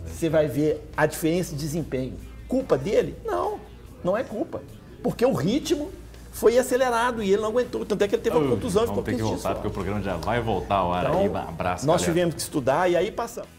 você vai ver a diferença de desempenho. Culpa dele? Não, não é culpa. Porque o ritmo foi acelerado e ele não aguentou. Tanto é que ele teve uma contusão. Vamos ter que voltar, porque o programa já vai voltar a hora. Então, aí, abraço, nós tivemos que estudar e aí passamos.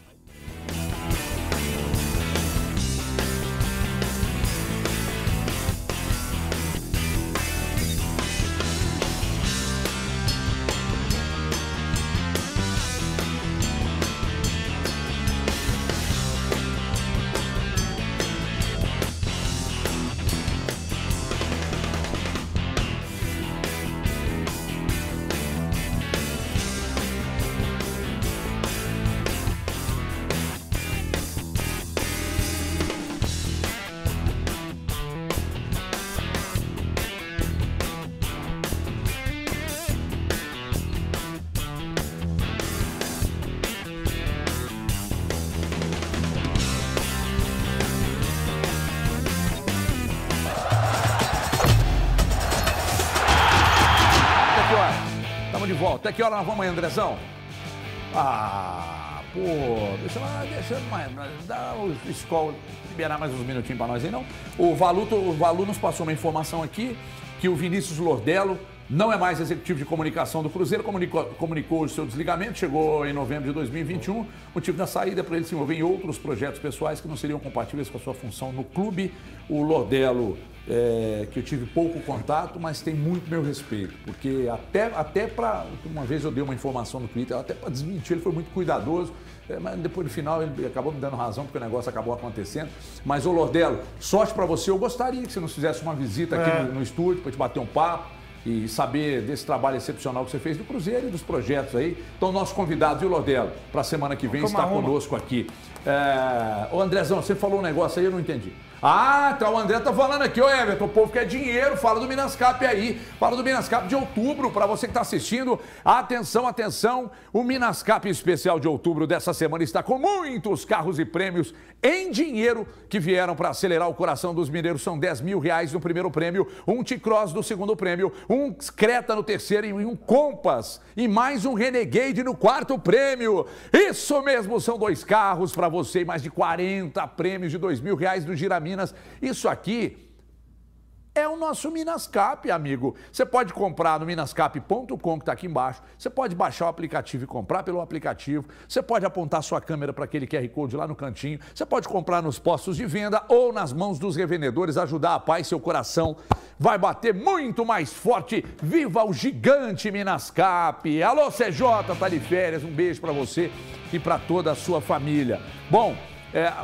Até que hora nós vamos, Andrezão? Pô, deixa mais, dá o Skol liberar mais uns minutinhos para nós aí, não? O Valu nos passou uma informação aqui que o Vinícius Lordello não é mais executivo de comunicação do Cruzeiro, comunicou o seu desligamento, chegou em novembro de 2021, motivo da saída para ele se envolver em outros projetos pessoais que não seriam compatíveis com a sua função no clube. O Lordello, que eu tive pouco contato, mas tem muito meu respeito, porque até para... Uma vez eu dei uma informação no Twitter, até para desmentir, ele foi muito cuidadoso, mas depois no final ele acabou me dando razão, porque o negócio acabou acontecendo. Mas, ô Lordello, sorte para você. Eu gostaria que você nos fizesse uma visita aqui no estúdio para te bater um papo e saber desse trabalho excepcional que você fez do Cruzeiro e dos projetos aí. Então, nosso convidado, viu, Lordello, para a semana que vem está conosco aqui. Ô, Andrezão, você falou um negócio aí, eu não entendi. Ah, tá, o André tá falando aqui, ô Everton, o povo quer dinheiro, fala do Minascap aí, fala do Minascap de outubro, para você que tá assistindo, atenção, atenção, o Minascap especial de outubro dessa semana está com muitos carros e prêmios em dinheiro que vieram para acelerar o coração dos mineiros. São 10 mil reais no primeiro prêmio, um T-Cross no segundo prêmio, um Creta no terceiro e um Compass e mais um Renegade no quarto prêmio. Isso mesmo, são 2 carros para você e mais de 40 prêmios de 2 mil reais do Giraminas. Isso aqui é o nosso Minascap, amigo. Você pode comprar no minascap.com, que está aqui embaixo. Você pode baixar o aplicativo e comprar pelo aplicativo. Você pode apontar sua câmera para aquele QR Code lá no cantinho. Você pode comprar nos postos de venda ou nas mãos dos revendedores, ajudar a paz. Seu coração vai bater muito mais forte. Viva o gigante Minascap. Alô, CJ, tá de férias. Um beijo para você e para toda a sua família. Bom,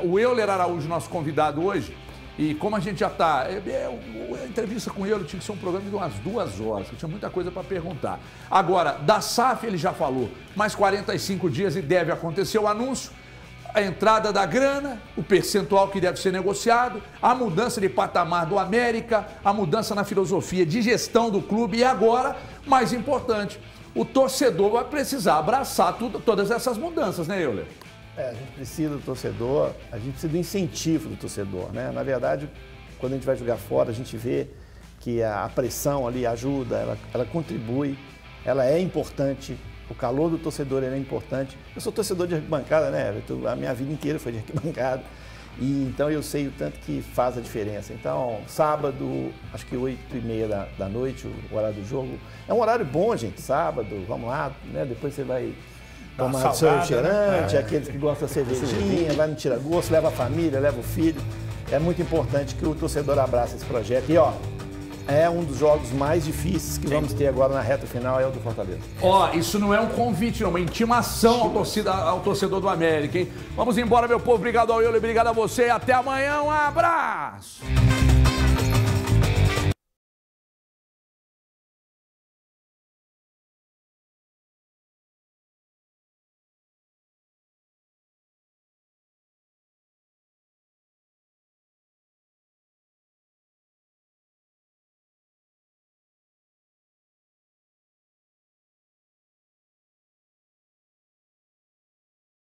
o Euler Araújo, nosso convidado hoje, e como a gente já está... a entrevista com ele tinha que ser um programa de umas 2 horas, que tinha muita coisa para perguntar. Agora, da SAF ele já falou, mais 45 dias e deve acontecer o anúncio, a entrada da grana, o percentual que deve ser negociado, a mudança de patamar do América, a mudança na filosofia de gestão do clube e agora, mais importante, o torcedor vai precisar abraçar todas essas mudanças, né, Euler? A gente precisa do torcedor, a gente precisa do incentivo do torcedor, né? Na verdade, quando a gente vai jogar fora, a gente vê que a pressão ali ajuda, ela contribui, ela é importante, o calor do torcedor é importante. Eu sou torcedor de arquibancada, né? A minha vida inteira foi de arquibancada, e então eu sei o tanto que faz a diferença. Então, sábado, acho que 8h30 da noite, o horário do jogo, é um horário bom, gente, sábado, vamos lá, né? Depois você vai... tomar seu refrigerante, aqueles que gostam da cervejinha, vai no tira-gosto, leva a família, leva o filho. É muito importante que o torcedor abrace esse projeto. E, ó, é um dos jogos mais difíceis que vamos ter agora na reta final, é o do Fortaleza. Ó, isso não é um convite, não, é uma intimação ao torcedor do América, hein? Vamos embora, meu povo. Obrigado ao Euler, obrigado a você e até amanhã. Um abraço!